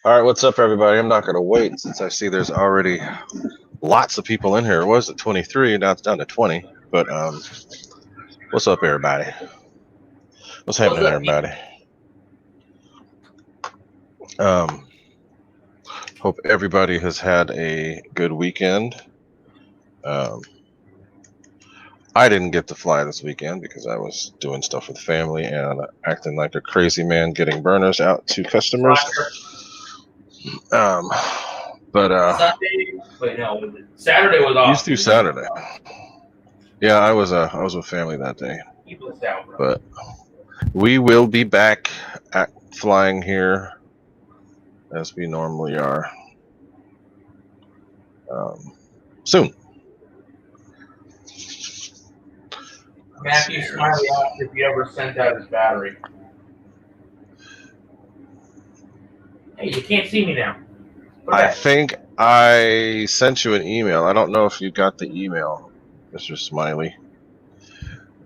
All right, what's up, everybody? I'm not going to wait since I see there's already lots of people in here. It was at 23, now it's down to 20. But what's up, everybody? What's happening, everybody? Hope everybody has had a good weekend. I didn't get to fly this weekend because I was doing stuff with family and acting like a crazy man getting burners out to customers. But Sunday, wait, no, was it Saturday was off. Used to Saturday. Yeah, I was with family that day. Keep us down, bro. But we will be back at flying here as we normally are soon. Matthew Smiley asked if you ever sent out his battery. Hey, you can't see me now. I think I sent you an email. I don't know if you got the email, Mr. Smiley.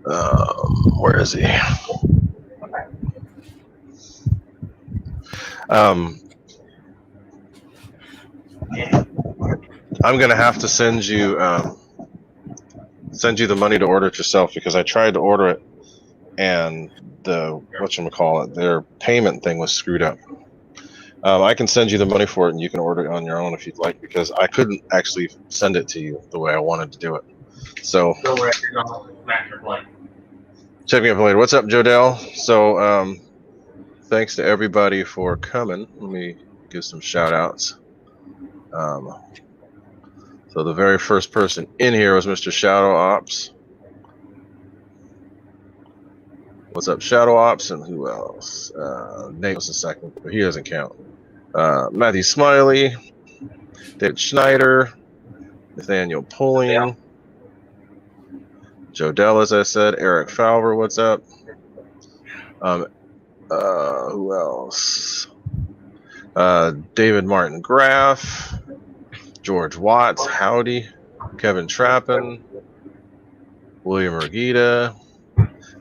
Where is he? I'm gonna have to send you the money to order it yourself because I tried to order it and the whatchamacallit, their payment thing was screwed up. I can send you the money for it and you can order it on your own if you'd like because I couldn't actually send it to you the way I wanted to do it. So check me up later. What's up, Jodell? So thanks to everybody for coming. Let me give some shout outs. So the very first person in here was Mr. Shadow Ops. What's up, Shadow Ops? And who else? Nate was the second, but he doesn't count. Matthew Smiley, David Schneider, Nathaniel Pulling, Jodell, as I said, Eric Falver, what's up? Who else? David Martin Graff, George Watts, howdy, Kevin Trappin, William Regita,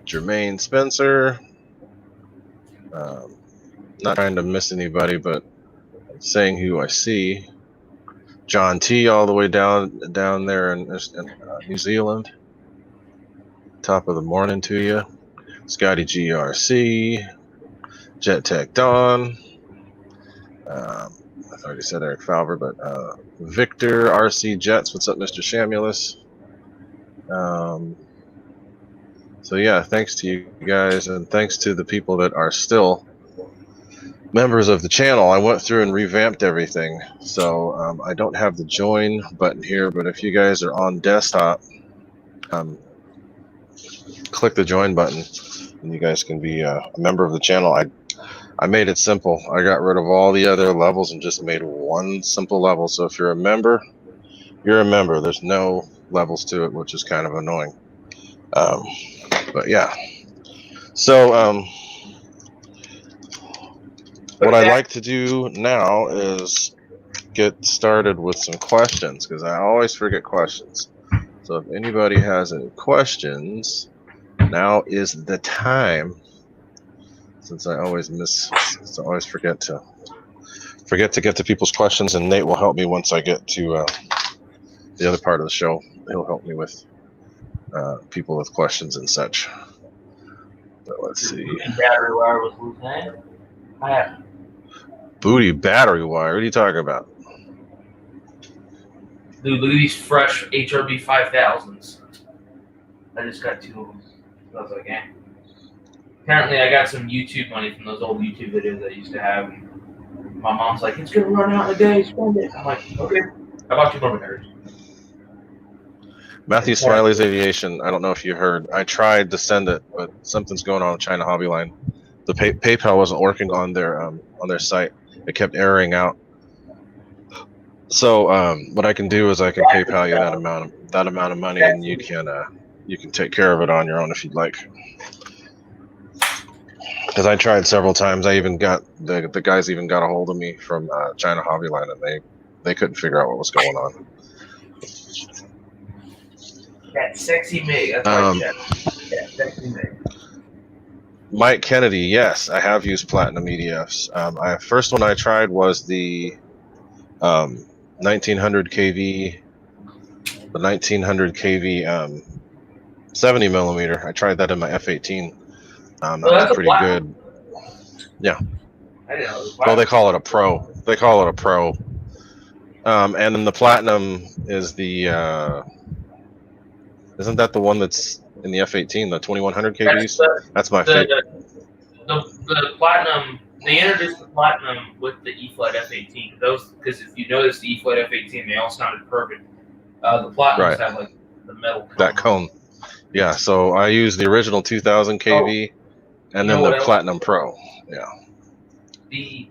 Jermaine Spencer. Not trying to miss anybody, but saying who I see. John T. all the way down there in New Zealand. Top of the morning to you. Scotty GRC, Jet Tech Dawn. I've already said Eric Falver, but Victor RC Jets. What's up, Mr. Shamulus? So yeah, thanks to you guys, and thanks to the people that are still members of the channel. I went through and revamped everything, so I don't have the join button here, but if you guys are on desktop, click the join button and you guys can be a member of the channel. I made it simple. I got rid of all the other levels and just made one simple level. So if you're a member, you're a member. There's no levels to it, which is kind of annoying. But yeah. So what I like to do now is get started with some questions because I always forget questions. So if anybody has any questions, now is the time. Since I always forget to get to people's questions, and Nate will help me once I get to the other part of the show. He'll help me with people with questions and such. But let's see. Battery wire was losing. I have Booty battery wire. What are you talking about? Dude, look at these fresh HRB 5000s. I just got 2 of them. I was like, eh. Apparently, I got some YouTube money from those old YouTube videos I used to have. And my mom's like, it's going to run out in a day, spend it. I'm like, okay. How about 2 more batteries? Matthew Smiley's Aviation. I don't know if you heard. I tried to send it, but something's going on with China Hobby Line. The PayPal wasn't working on their site. It kept erroring out. So what I can do is I can PayPal you that amount of money, and you can take care of it on your own if you'd like. Because I tried several times. I even got the guys even got a hold of me from China Hobby Line, and they couldn't figure out what was going on. That sexy Mig. That's my chat. Yeah, sexy Mig. Mike Kennedy, yes, I have used Platinum EDFs. First one I tried was the 1900 kV, the 1900 kV 70 millimeter. I tried that in my F18. That Well, was that's a pretty platinum. good. Yeah. I didn't know it was Well, they platinum. call it a pro. They call it a pro. And then the Platinum is the isn't that the one that's in the F18, the 2100 That's kVs? That's my favorite. the platinum. They introduced the platinum with the E-Flight F18. Because if you notice the E-Flight F18, they all sounded perfect. The platinums Right. have like the metal cone. That cone. Yeah, so I used the original 2000 kV and then the Platinum Pro. Yeah. The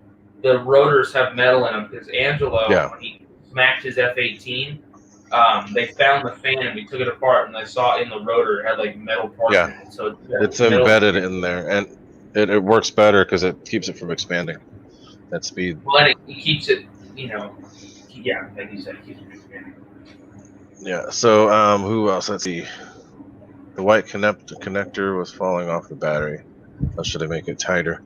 rotors have metal in them because Angelo, when he smacked his F18, they found the fan and we took it apart and I saw in the rotor it had like metal parts in it. So it's embedded in there and it works better because it keeps it from expanding at speed. Well, and it keeps it, yeah, like you said, it keeps it from expanding. Yeah. So who else? Let's see. The white connector was falling off the battery. Or should I make it tighter?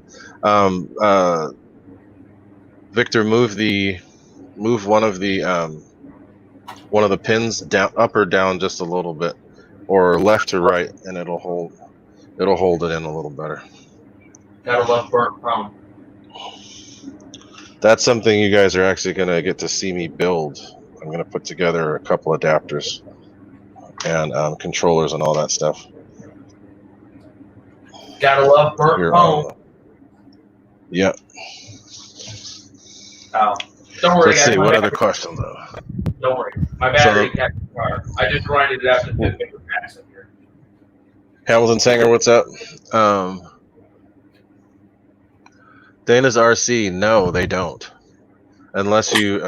Victor, move one of the pins down, up or down just a little bit, or left to right, and it'll hold it in a little better. Gotta love burnt chrome. That's something you guys are actually gonna get to see me build. I'm gonna put together a couple adapters and controllers and all that stuff. Gotta love burnt chrome. Yep. Oh, don't worry, Let's guys. see, what other questions though? Don't worry. My battery kept the car. I just grinded it out to fit bigger packs up here. Hamilton Sanger, what's up? Dana's RC, no, they don't. Unless you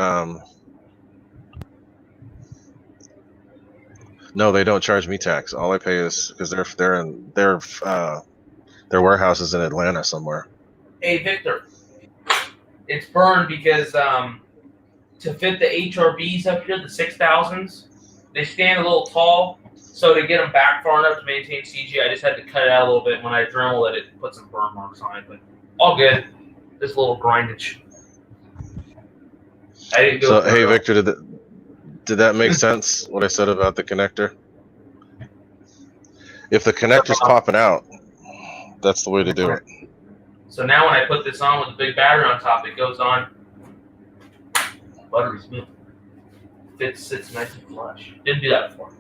no, they don't charge me tax. All I pay is because their warehouse is in Atlanta somewhere. Hey Victor, it's burned because to fit the HRBs up here, the 6000s, they stand a little tall. So to get them back far enough to maintain CG, I just had to cut it out a little bit. When I Dremel it put some burn marks on it, but all good. This little grindage. I didn't go. So hey Victor, did that make sense? What I said about the connector? If the connector's popping out, that's the way to do it. So now when I put this on with a big battery on top, it goes on buttery smooth. Sits nice and flush. Didn't do that before.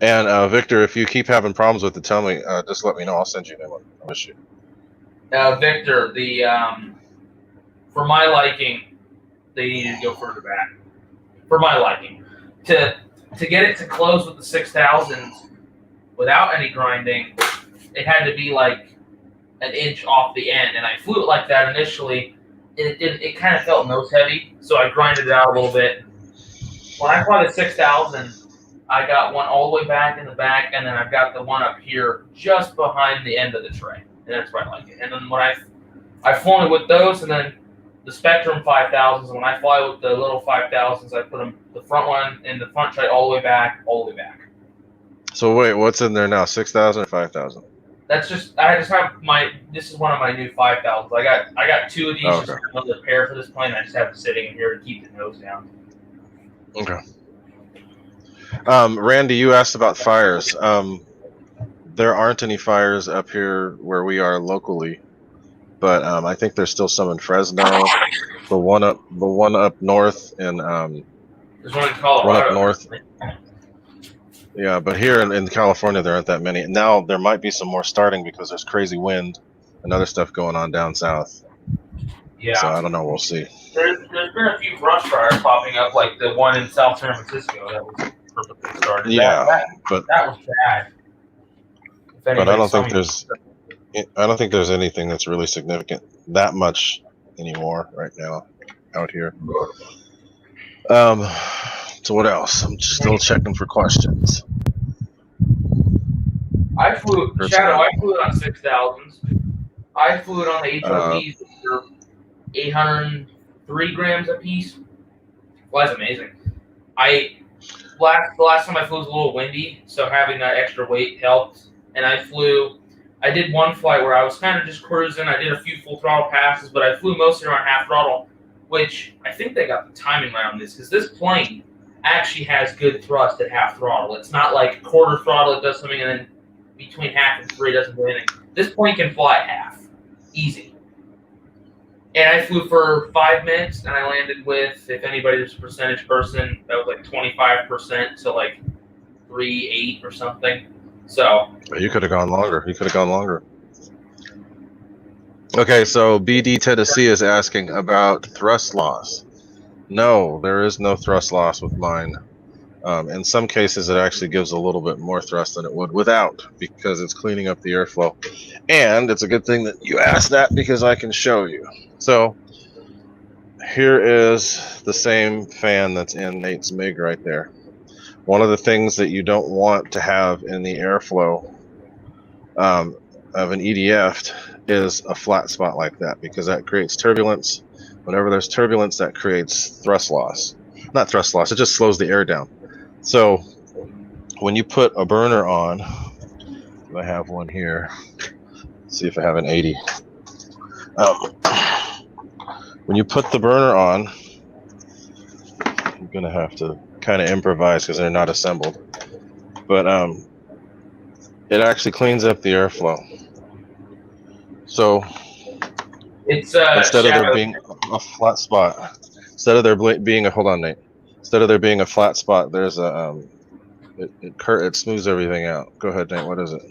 And Victor, if you keep having problems with it, tell me. Just let me know. I'll send you a new one. I'll issue. Victor, for my liking, they needed to go further back. For my liking, to get it to close with the 6000s without any grinding, it had to be like an inch off the end, and I flew it like that initially. It kind of felt nose heavy, so I grinded it out a little bit. When I fly the 6000, I got one all the way back in the back, and then I've got the one up here just behind the end of the tray, and that's where I like it. And then when I've flown it with those, and then the Spectrum 5000s, and when I fly with the little 5000s, I put them the front one in the front tray all the way back. So wait, what's in there now? 6,000 or 5,000? I just have this is one of my new 5000s. I got two of these just to pair for this plane. I just have it sitting in here to keep the nose down. Okay. Randy, you asked about fires. There aren't any fires up here where we are locally, but I think there's still some in Fresno. The one up north in there's one in Colorado. One up north. Yeah, but here in California there aren't that many. Now there might be some more starting because there's crazy wind and other stuff going on down south. Yeah. So I don't know. We'll see. There's been a few brush fires popping up, like the one in South San Francisco that was perfectly started. Yeah, but that was bad. But I don't think there's anything that's really significant that much anymore right now out here. So what else? I'm still checking for questions. I flew it on 6000s. I flew it on the HRBs for 803 grams a piece. Well, that's amazing. The last time I flew was a little windy, so having that extra weight helped. and I did one flight where I was kind of just cruising. I did a few full throttle passes, but I flew mostly around half throttle, which I think they got the timing right on this because this plane actually has good thrust at half throttle. It's not like quarter throttle, it does something, and then between half and 3 it doesn't do anything. This plane can fly at half. Easy. And I flew for 5 minutes, and I landed with, if anybody's a percentage person, that was like 25% to like 3.8 or something. So you could have gone longer. Okay, so BD Tennessee is asking about thrust loss. No, there is no thrust loss with mine. In some cases, it actually gives a little bit more thrust than it would without, because it's cleaning up the airflow. And it's a good thing that you asked that, because I can show you. So here is the same fan that's in Nate's MiG right there. One of the things that you don't want to have in the airflow of an EDF is a flat spot like that, because that creates turbulence. Whenever there's turbulence, that creates thrust loss. Not thrust loss, it just slows the air down. So when you put a burner on, I have one here. Let's see if I have an 80. When you put the burner on, I'm gonna have to kind of improvise because they're not assembled. But it actually cleans up the airflow. So it's instead of there being a flat spot, instead of there being a instead of there being a flat spot, there's a it smooths everything out. Go ahead, Nate. What is it?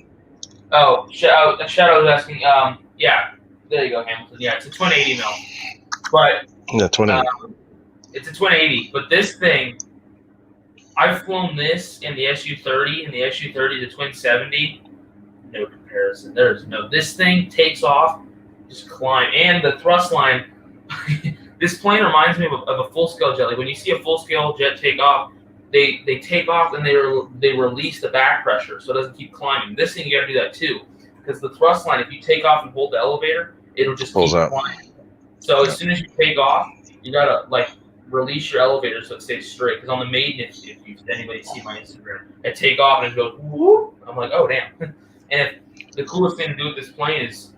Oh, Shadow was asking. Yeah, there you go, Hamilton. Yeah, it's a twin 80 mil, but Yeah, 20. It's a twin 80. But this thing, I've flown this in the SU-30, and the SU-30 to twin 70. No comparison. There's no. This thing takes off, just climb, and the thrust line. This plane reminds me of a full-scale jet. Like when you see a full-scale jet take off, they take off and they release the back pressure, so it doesn't keep climbing. This thing, you got to do that too, because the thrust line, if you take off and hold the elevator, it'll just keep climbing. So as soon as you take off, you gotta like release your elevator so it stays straight. Because on the maiden, if anybody see my Instagram, I take off and it goes whoop. I'm like, oh damn. And the coolest thing to do with this plane is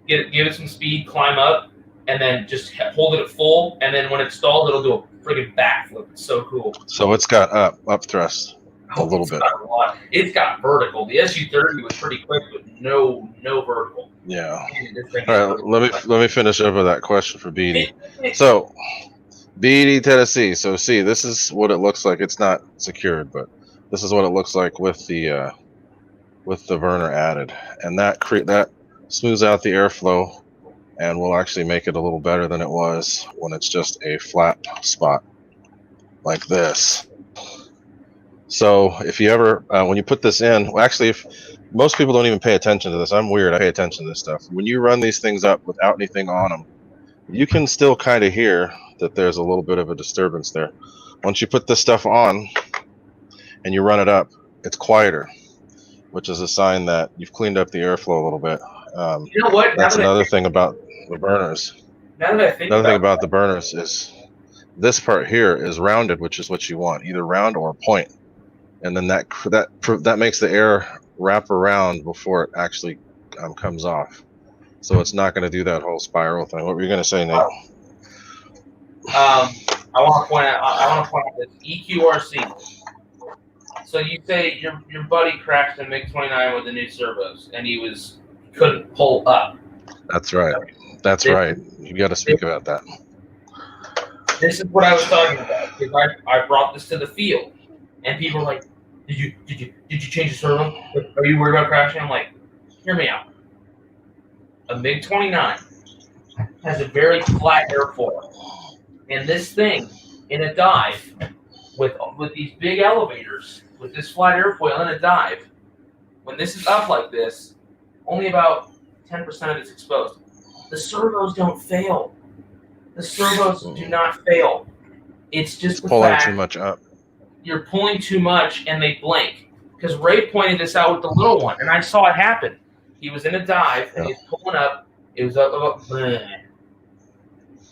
give it some speed, climb up, and then just hold it at full. And then when it stalls, it'll do a friggin' backflip. It's so cool. So it's got up thrust a little bit. Got a lot. It's got vertical. The SU-30 was pretty quick, but no vertical. Yeah. All right. Let me finish up with that question for BD. So, BD Tennessee. So see, this is what it looks like. It's not secured, but this is what it looks like with the burner added, and that smooths out the airflow, and will actually make it a little better than it was when it's just a flat spot like this. So if you ever, when you put this in, well, actually, if most people don't even pay attention to this, I'm weird, I pay attention to this stuff. When you run these things up without anything on them, you can still kind of hear that there's a little bit of a disturbance there. Once you put this stuff on and you run it up, it's quieter, which is a sign that you've cleaned up the airflow a little bit. You know what? That's another thing about the burners. Another thing about the burners is this part here is rounded, which is what you want, either round or point, and then that makes the air wrap around before it actually comes off. So it's not going to do that whole spiral thing. What were you going to say, Nate? I want to point out this EQRC. So you say your buddy crashed a MiG-29 with the new servos, and he couldn't pull up. That's right. That's right. You got to speak about that. This is what I was talking about, because I brought this to the field, and people were like, "Did you change the servo? Are you worried about crashing?" I'm like, "Hear me out. A MiG-29 has a very flat airfoil, and this thing in a dive with these big elevators with this flat airfoil in a dive, when this is up like this, only about 10% of it's exposed. The servos don't fail. The servos do not fail. It's just the pulling fact too much up. You're pulling too much, and they blink. Because Ray pointed this out with the little one, and I saw it happen. He was in a dive, and he was pulling up. It was up.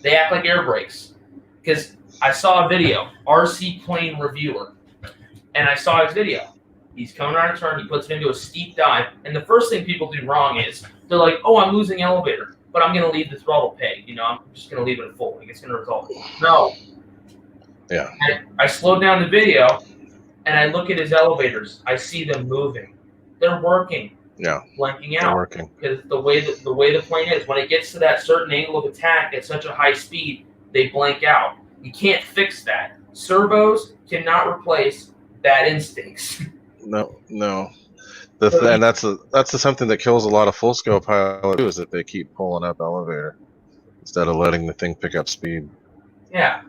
They act like air brakes. Because I saw a video, RC Plane Reviewer, and I saw his video. He's coming around a turn. He puts it into a steep dive, and the first thing people do wrong is they're like, "Oh, I'm losing elevator, but I'm going to leave the throttle peg. I'm just going to leave it at full. Like it's going to resolve." No. Yeah. I slowed down the video, and I look at his elevators. I see them moving. They're working. Yeah. Blanking out. They're working. Because the way the plane is, when it gets to that certain angle of attack at such a high speed, they blank out. You can't fix that. Servos cannot replace bad instincts. No. And that's something that kills a lot of full scale pilots too, is that they keep pulling up elevator instead of letting the thing pick up speed. Yeah.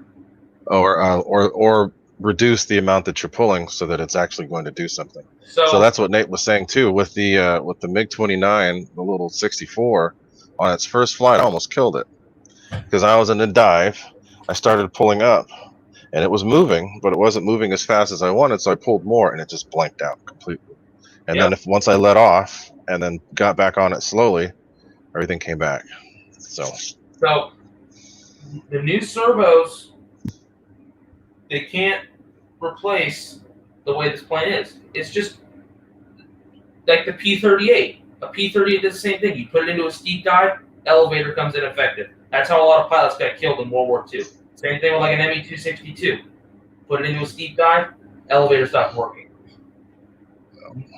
Or reduce the amount that you're pulling so that it's actually going to do something. So that's what Nate was saying too with the MiG-29, the little 64, on its first flight. I almost killed it because I was in a dive. I started pulling up, and it was moving, but it wasn't moving as fast as I wanted. So I pulled more, and it just blanked out completely. And then once I let off and then got back on it slowly, everything came back. So the new servos, they can't replace the way this plane is. It's just like the P-38. A P-38 does the same thing. You put it into a steep dive, elevator comes ineffective. That's how a lot of pilots got killed in World War II. Same thing with like an ME-262. Put it into a steep dive, elevator stopped working.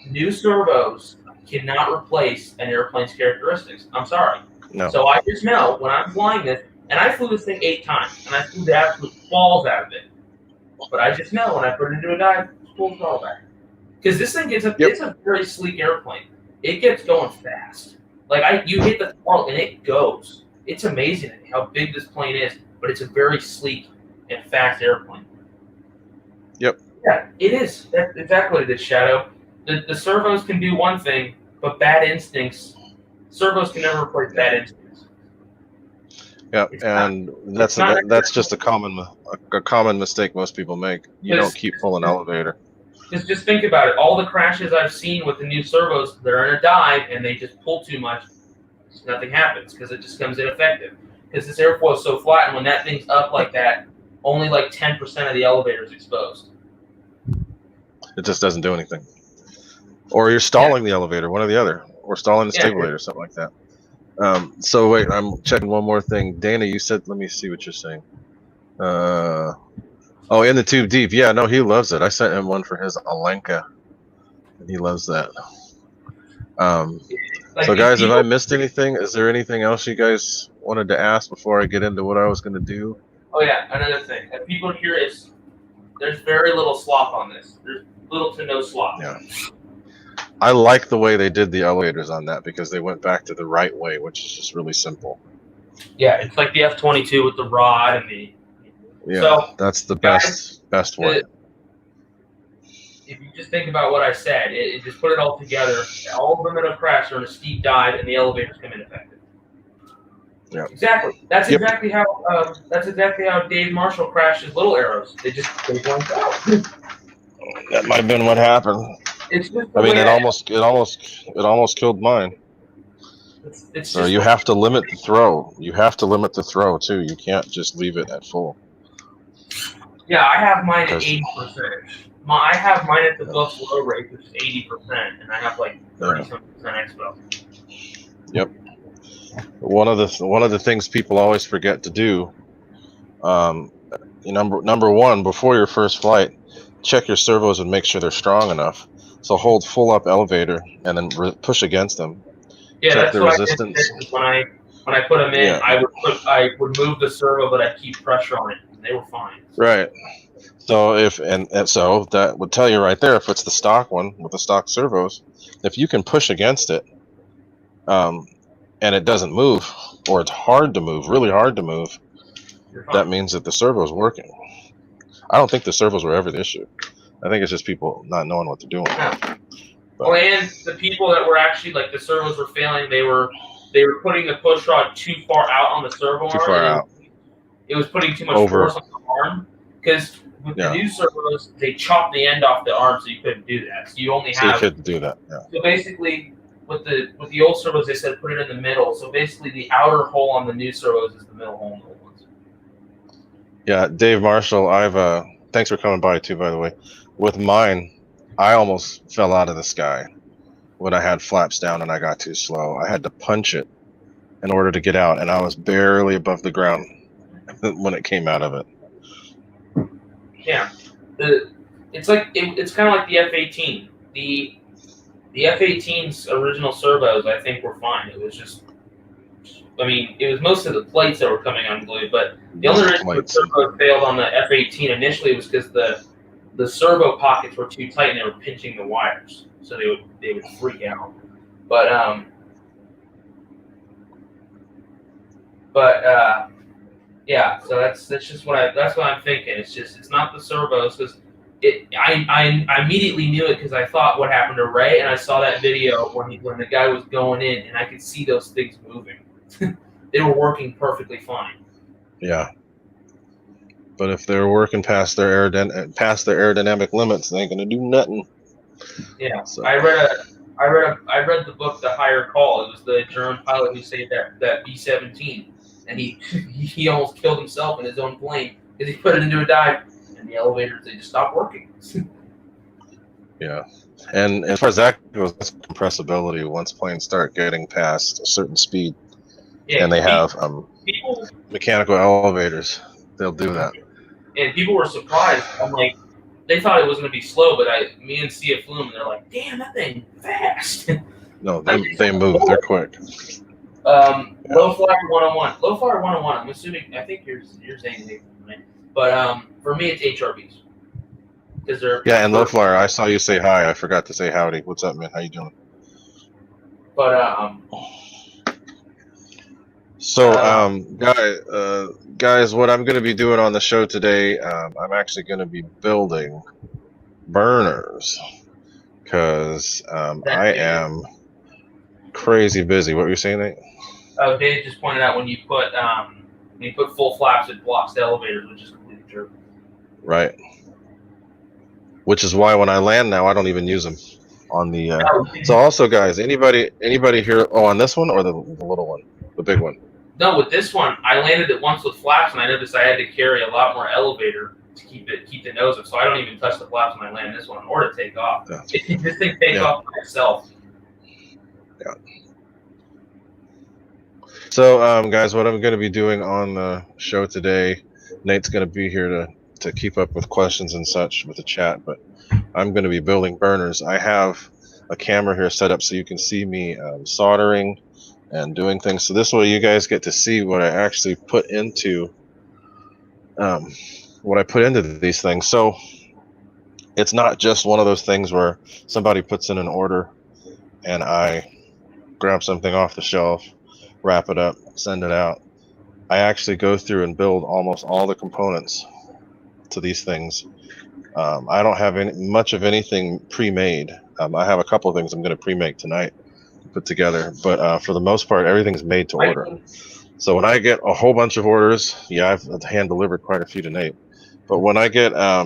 New servos cannot replace an airplane's characteristics. I'm sorry. No. So I just know when I'm flying this, and I flew this thing 8 times, and I flew the absolute balls out of it. But I just know when I put it into a dive, it's pull the all back. Because this thing it's a very sleek airplane. It gets going fast. Like you hit the throttle and it goes. It's amazing how big this plane is, but it's a very sleek and fast airplane. Yep. Yeah, it is. That's exactly what it is, Shadow. The servos can do one thing, but bad instincts, servos can never replace bad instincts. Yeah, and that's just a common mistake most people make. You don't keep pulling elevator. Just think about it. All the crashes I've seen with the new servos, they're in a dive and they just pull too much. Nothing happens because it just comes ineffective. Because this airfoil is so flat, and when that thing's up like that, only like 10% of the elevator is exposed. It just doesn't do anything. Or you're stalling the elevator, one or the other, or stalling the stabulator, something like that. So wait, I'm checking one more thing. Dana, you said, let me see what you're saying. In the tube deep. Yeah, no, he loves it. I sent him one for his Alenka, and he loves that. So guys, have I missed anything? Is there anything else you guys wanted to ask before I get into what I was going to do? Oh yeah, another thing. If people are curious, there's very little slop on this. There's little to no slop. Yeah. I like the way they did the elevators on that because they went back to the right way, which is just really simple. Yeah, it's like the F-22 with the rod and the. Yeah, so, that's the best way. If you just think about what I said, it just put it all together. All of them that have crashed are in a steep dive, and the elevators come ineffective. Yeah. Exactly. That's exactly how. That's exactly how Dave Marshall crashed his little arrows. They blanked out. That might have been what happened. It's just it almost killed mine. So you have to limit the throw. You have to limit the throw too. You can't just leave it at full. Yeah, I have mine at 80%. I have mine at the bus low rate, which is 80%, and I have like 30-something expo. Yep. One of the things people always forget to do, number one, before your first flight, check your servos and make sure they're strong enough. So hold full up elevator and then push against them. Yeah, check that's the what resistance. I did when I put them in. I would move the servo, but I'd keep pressure on it, and they were fine. Right. So so that would tell you right there, if it's the stock one with the stock servos, if you can push against it, and it doesn't move, or it's hard to move, really hard to move, that means that the servo is working. I don't think the servos were ever the issue. I think it's just people not knowing what they're doing. Yeah. Well, and the people that were actually like the servos were failing, they were putting the push rod too far out on the servo arm. Too far out. It was putting too much force on the arm because with the new servos, they chopped the end off the arm, so you couldn't do that. So you only have. You couldn't do that. Yeah. So basically, with the old servos, they said put it in the middle. So basically, the outer hole on the new servos is the middle hole in the old ones. Yeah, Dave Marshall, thanks for coming by too, by the way. With mine, I almost fell out of the sky when I had flaps down and I got too slow. I had to punch it in order to get out, and I was barely above the ground when it came out of it. Yeah, it's kind of like the F-18. The F-18's original servos, I think, were fine. It was just, I mean, it was most of the plates that were coming unglued, but the only reason the servo failed on the F-18 initially was because the servo pockets were too tight and they were pinching the wires, so they would freak out. Yeah, so that's just what I'm thinking. It's not the servos, because I immediately knew it because I thought what happened to Ray, and I saw that video when the guy was going in, and I could see those things moving. They were working perfectly fine. Yeah, but if they're working past their aerodynamic limits, they ain't gonna do nothing. Yeah, so. I read the book The Higher Call. It was the German pilot who saved that B-17, and he almost killed himself in his own plane because he put it into a dive, and the elevators, they just stopped working. Yeah, and as far as that goes, that's compressibility. Once planes start getting past a certain speed, and they have mechanical elevators, they'll do that. And people were surprised. I'm like, they thought it was going to be slow, but me and Sia flew them, and they're like, "Damn, that thing fast." No, they move. They're quick. Low flyer 101. Low flyer 101. I'm assuming. I think you're saying it, right? But for me, it's HRBs. Because they're and low flyer. I saw you say hi. I forgot to say howdy. What's up, man? How you doing? But So, guys, what I'm going to be doing on the show today, I'm actually going to be building burners because I am crazy busy. What were you saying, Nate? Oh, Dave just pointed out when you put full flaps, it blocks the elevators, which is completely true. Right. Which is why when I land now, I don't even use them on the. So also, guys, anybody here? Oh, on this one or the little one, the big one? No, with this one, I landed it once with flaps, and I noticed I had to carry a lot more elevator to keep the nose up. So I don't even touch the flaps when I land this one, or to take off. This thing takes off by itself. Yeah. So, guys, what I'm going to be doing on the show today, Nate's going to be here to keep up with questions and such with the chat, but I'm going to be building burners. I have a camera here set up so you can see me soldering and doing things. So this way you guys get to see what I actually put into these things. So it's not just one of those things where somebody puts in an order and I grab something off the shelf, wrap it up, send it out. I actually go through and build almost all the components to these things. I don't have much of anything pre-made. I have a couple of things I'm going to pre-make tonight, put together, but for the most part, everything's made to order. So when I get a whole bunch of orders, I've hand delivered quite a few to Nate. But when I get, I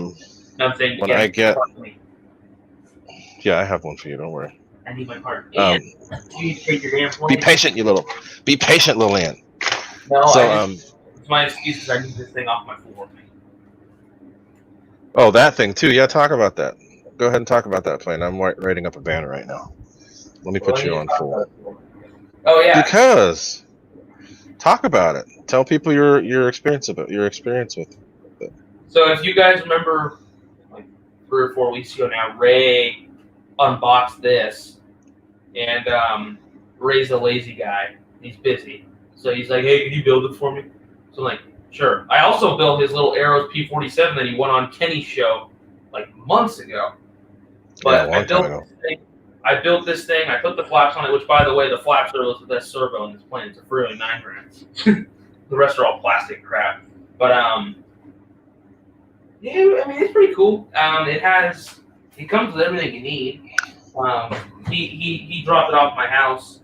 have one for you. Don't worry. I need my part. You take your damn phone. Be patient, little Ann. No, so, it's my excuse because I need this thing off my floor. Oh, that thing too. Yeah, talk about that. Go ahead and talk about that plane. I'm writing up a banner right now. Let me put you on full. Oh yeah. Because talk about it. Tell people your experience with it. So if you guys remember, like 3 or 4 weeks ago now, Ray unboxed this, and Ray's a lazy guy. He's busy, so he's like, "Hey, can you build it for me?" So I'm like, "Sure." I also built his little Arrows P-47 that he won on Kenny's show like months ago. But I built this thing. I put the flaps on it, which, by the way, the flaps are the best servo in this plane. It's a Ferrari 9 grand. The rest are all plastic crap. But yeah, I mean, it's pretty cool. It comes with everything you need. He dropped it off at my house.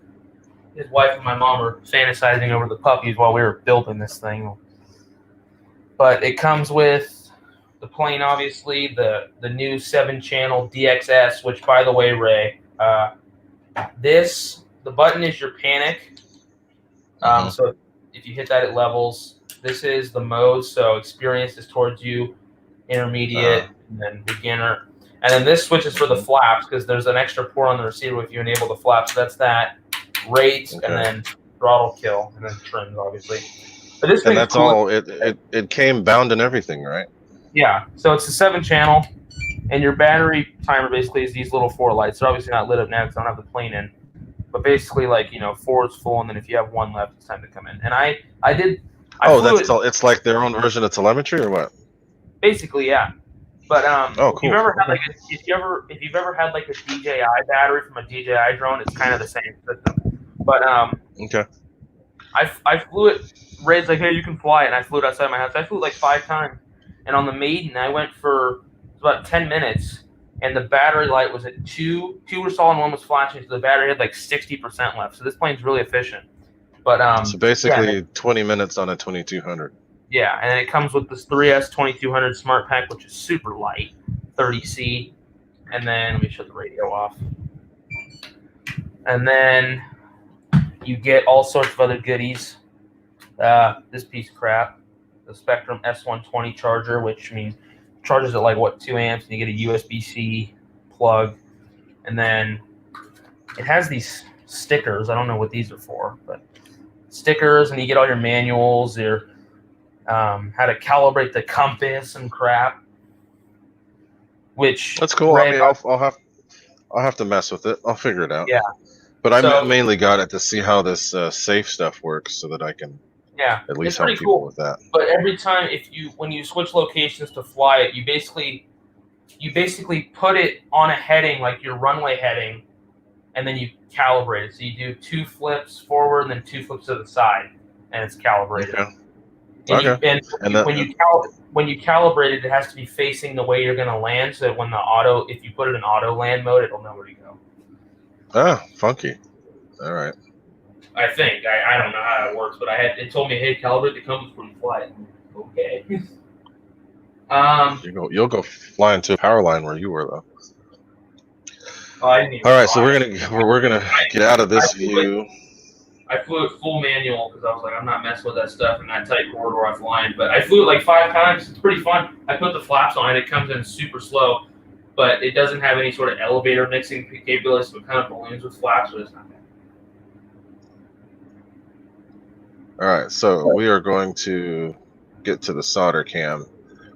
His wife and my mom were fantasizing over the puppies while we were building this thing. But it comes with the plane, obviously, the new 7-channel DXS, which, by the way, Ray, the button is your panic. So if you hit that, it levels. This is the mode, so experienced is towards you, intermediate, and then beginner. And then this switch is for the flaps because there's an extra port on the receiver if you enable the flaps. So that's that. Rate and then throttle kill and then trims, obviously. But this And thing's that's cool. all. It came bound and everything, right? Yeah. So it's a 7-channel, and your battery timer basically is these little 4 lights. They're obviously not lit up now because I don't have the plane in. But basically, like 4 is full, and then if you have 1 left, it's time to come in. And I flew it's like their own version of telemetry, or what? Basically, yeah. But Oh, cool. if you've ever had if you've ever had like a DJI battery from a DJI drone, it's kind of the same system. But okay. I flew it. Ray's like, hey, you can fly it, and I flew it outside my house. I flew it like 5 times, and on the maiden, I went for about 10 minutes, and the battery light was at 2. 2 were solid, and 1 was flashing, so the battery had like 60% left. So this plane's really efficient. But so basically, 20 minutes on a 2200. Yeah, and then it comes with this 3S 2200 Smart Pack, which is super light, 30C. And then let me shut the radio off. And then you get all sorts of other goodies. This piece of crap, the Spectrum S120 charger, which means charges at like 2 amps, and you get a USB-C plug. And then it has these stickers. I don't know what these are for, but stickers, and you get all your manuals, your how to calibrate the compass and crap. Which that's cool. I mean, I'll have to mess with it. I'll figure it out. Yeah. But I mainly got it to see how this safe stuff works, so that I can at least help people with that. But every time when you switch locations to fly it, you basically put it on a heading like your runway heading, and then you calibrate it. So you do 2 flips forward and then 2 flips to the side, and it's calibrated. Okay. When you calibrate it, it has to be facing the way you're going to land, so that when if you put it in auto land mode, it'll know where to go. Ah, funky. All right. I think I don't know how it works, but it told me, hey, calibrate the compass before you fly it. Okay. You'll go fly into a power line where you were though. All right, so we're gonna get out of this view. I flew it full manual because I was like, I'm not messing with that stuff in that tight corridor I'm flying. But I flew it like 5 times. It's pretty fun. I put the flaps on it. It comes in super slow, but it doesn't have any sort of elevator mixing capabilities, so it kind of balloons with flaps, so it's not bad. All right, so we are going to get to the solder cam.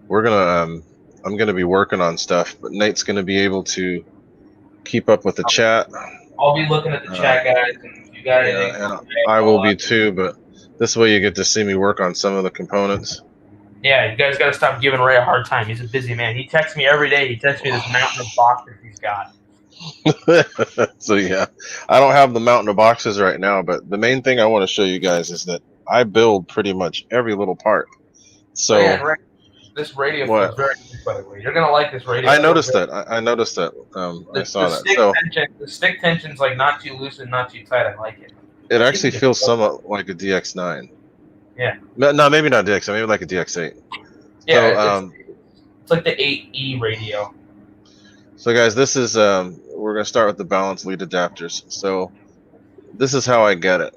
We're gonna I'm gonna be working on stuff, but Nate's gonna be able to keep up with the chat. I'll be looking at the chat, guys, and if you got anything. And I will be too, but this way you get to see me work on some of the components. Yeah, you guys got to stop giving Ray a hard time. He's a busy man. He texts me every day. He texts me this mountain of boxes he's got. So yeah, I don't have the mountain of boxes right now, but the main thing I want to show you guys is that I build pretty much every little part. So Rick, this radio feels very good, by the way. You're gonna like this radio. I noticed that. I noticed that. I saw that. The stick tension's like not too loose and not too tight. I like it. It actually feels somewhat like a DX9. Yeah. No, maybe not DX9. Maybe like a DX8. Yeah. So, it's like the 8E radio. So guys, this is we're gonna start with the balance lead adapters. So this is how I get it,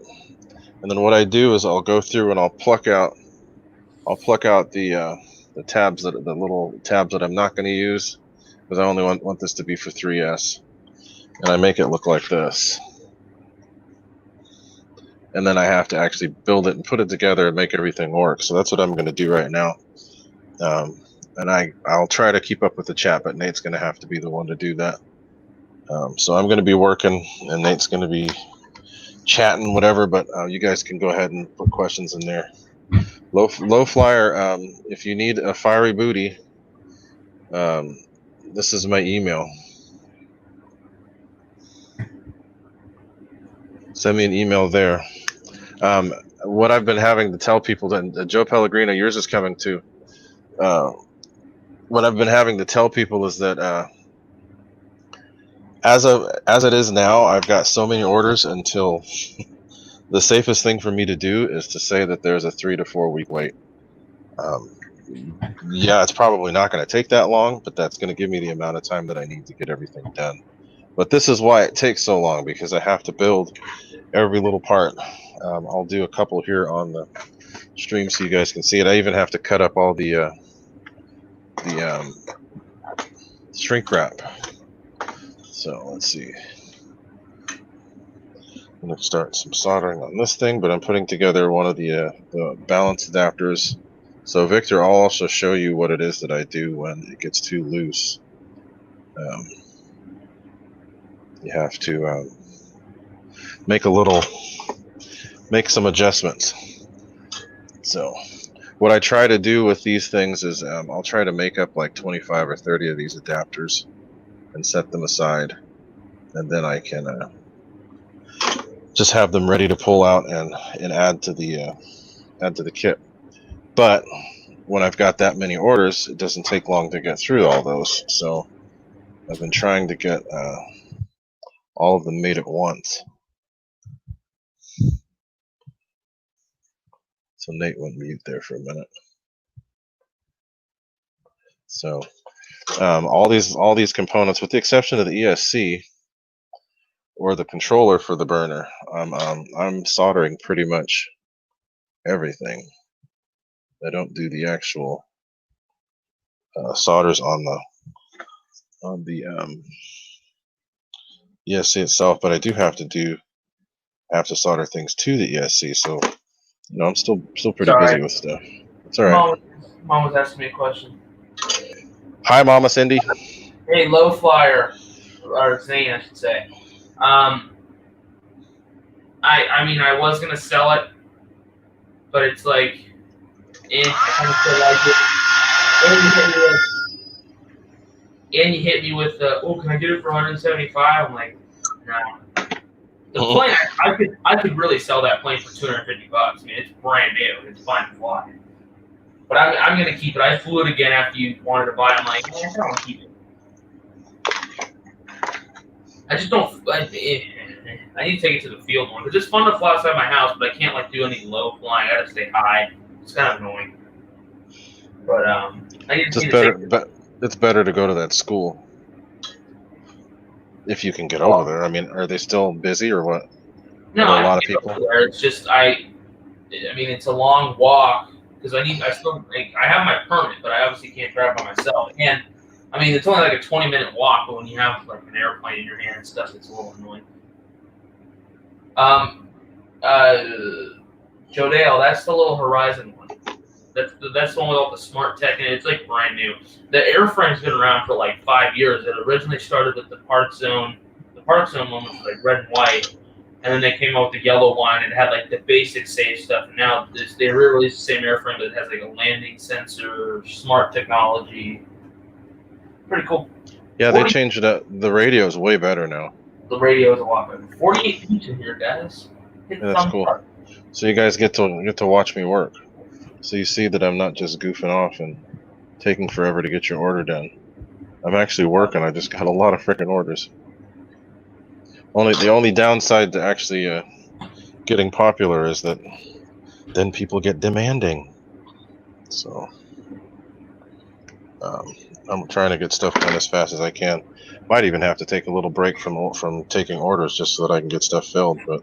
and then what I do is I'll go through and I'll pluck out the tabs the little tabs that I'm not going to use, because I only want this to be for 3S, and I make it look like this, and then I have to actually build it and put it together and make everything work. So that's what I'm going to do right now. And I'll try to keep up with the chat, but Nate's going to have to be the one to do that. So I'm going to be working, and Nate's going to be chatting, whatever. But you guys can go ahead and put questions in there. Low flyer. If you need a fiery booty, this is my email. Send me an email there. What I've been having to tell people, that Joe Pellegrino, yours is coming too. What I've been having to tell people is that as it is now, I've got so many orders until the safest thing for me to do is to say that there's a 3 to 4 week wait. Yeah, it's probably not going to take that long, but that's going to give me the amount of time that I need to get everything done. But this is why it takes so long, because I have to build every little part. I'll do a couple here on the stream so you guys can see it. I even have to cut up all the shrink wrap. So let's see. I'm going to start some soldering on this thing, but I'm putting together one of the balance adapters. So Victor, I'll also show you what it is that I do when it gets too loose. You have to make some adjustments. So what I try to do with these things is I'll try to make up like 25 or 30 of these adapters and set them aside, and then I can just have them ready to pull out and add to the kit. But when I've got that many orders, it doesn't take long to get through all those. So I've been trying to get all of them made at once. So Nate went mute there for a minute. So all these components, with the exception of the ESC or the controller for the burner, I'm soldering pretty much everything. I don't do the actual solders on the ESC itself, but I do have to solder things to the ESC. So I'm still pretty busy with stuff. It's all right. Mom was asking me a question. Hi, Mama Cindy. Hey, Low Flyer, or Zane, I should say. I mean, I was gonna sell it, but it's like, I kind of feel like it. And you hit me with the, oh, can I get it for 175? I'm like, nah. The plane, I could really sell that plane for $250. I mean, it's brand new. It's fine to fly. But I'm gonna keep it. I flew it again after you wanted to buy it. I'm like, I don't want to keep it. I just don't. I need to take it to the field more because it's fun to fly outside my house, but I can't like do any low flying. I gotta stay high. It's kind of annoying. But I need to better. It's better to go to that school if you can get over there. I mean, are they still busy or what? No, a lot of people. It's just I mean, it's a long walk because I have my permit, but I obviously can't drive by myself. And I mean, it's only like a 20-minute walk, but when you have like an airplane in your hand and stuff, it's a little annoying. Joe Dale, that's the little Horizon one. That's the one with all the smart tech, and it's like brand new. The airframe's been around for like 5 years. It originally started with the Park Zone. The Park Zone one was like red and white, and then they came out with the yellow one, and it had like the basic safe stuff. And now they re-released the same airframe that has like a landing sensor, smart technology. Pretty cool. Yeah, they changed it up. The radio is way better now. The radio is a lot better. 48 feet in here, guys. Yeah, that's cool. Part. So you guys get to watch me work. So you see that I'm not just goofing off and taking forever to get your order done. I'm actually working. I just got a lot of freaking orders. The only downside to actually getting popular is that then people get demanding. So I'm trying to get stuff done as fast as I can. Might even have to take a little break from taking orders just so that I can get stuff filled. But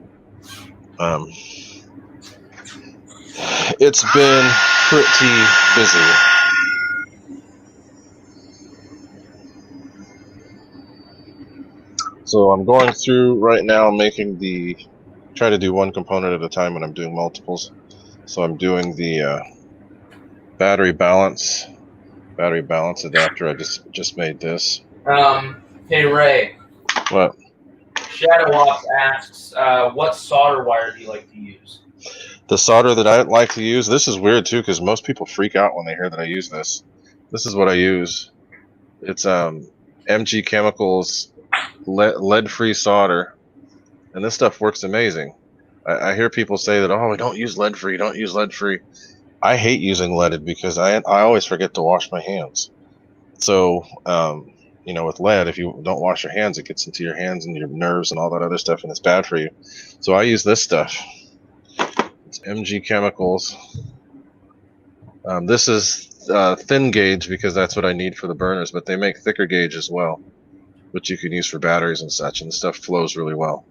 it's been pretty busy. So I'm going through right now making try to do one component at a time when I'm doing multiples. So I'm doing the battery balance adapter. I just made this. Hey Ray. What? Shadow Ops asks, what solder wire do you like to use? The solder that I like to use, this is weird too because most people freak out when they hear that I use this. This is what I use. It's MG Chemicals lead-free solder, and this stuff works amazing. I hear people say that, oh, don't use lead-free, don't use lead-free. I hate using leaded because I always forget to wash my hands. So with lead, if you don't wash your hands, it gets into your hands and your nerves and all that other stuff, and it's bad for you. So I use this stuff. It's MG Chemicals. This is thin gauge because that's what I need for the burners, but they make thicker gauge as well, which you can use for batteries and such, and the stuff flows really well.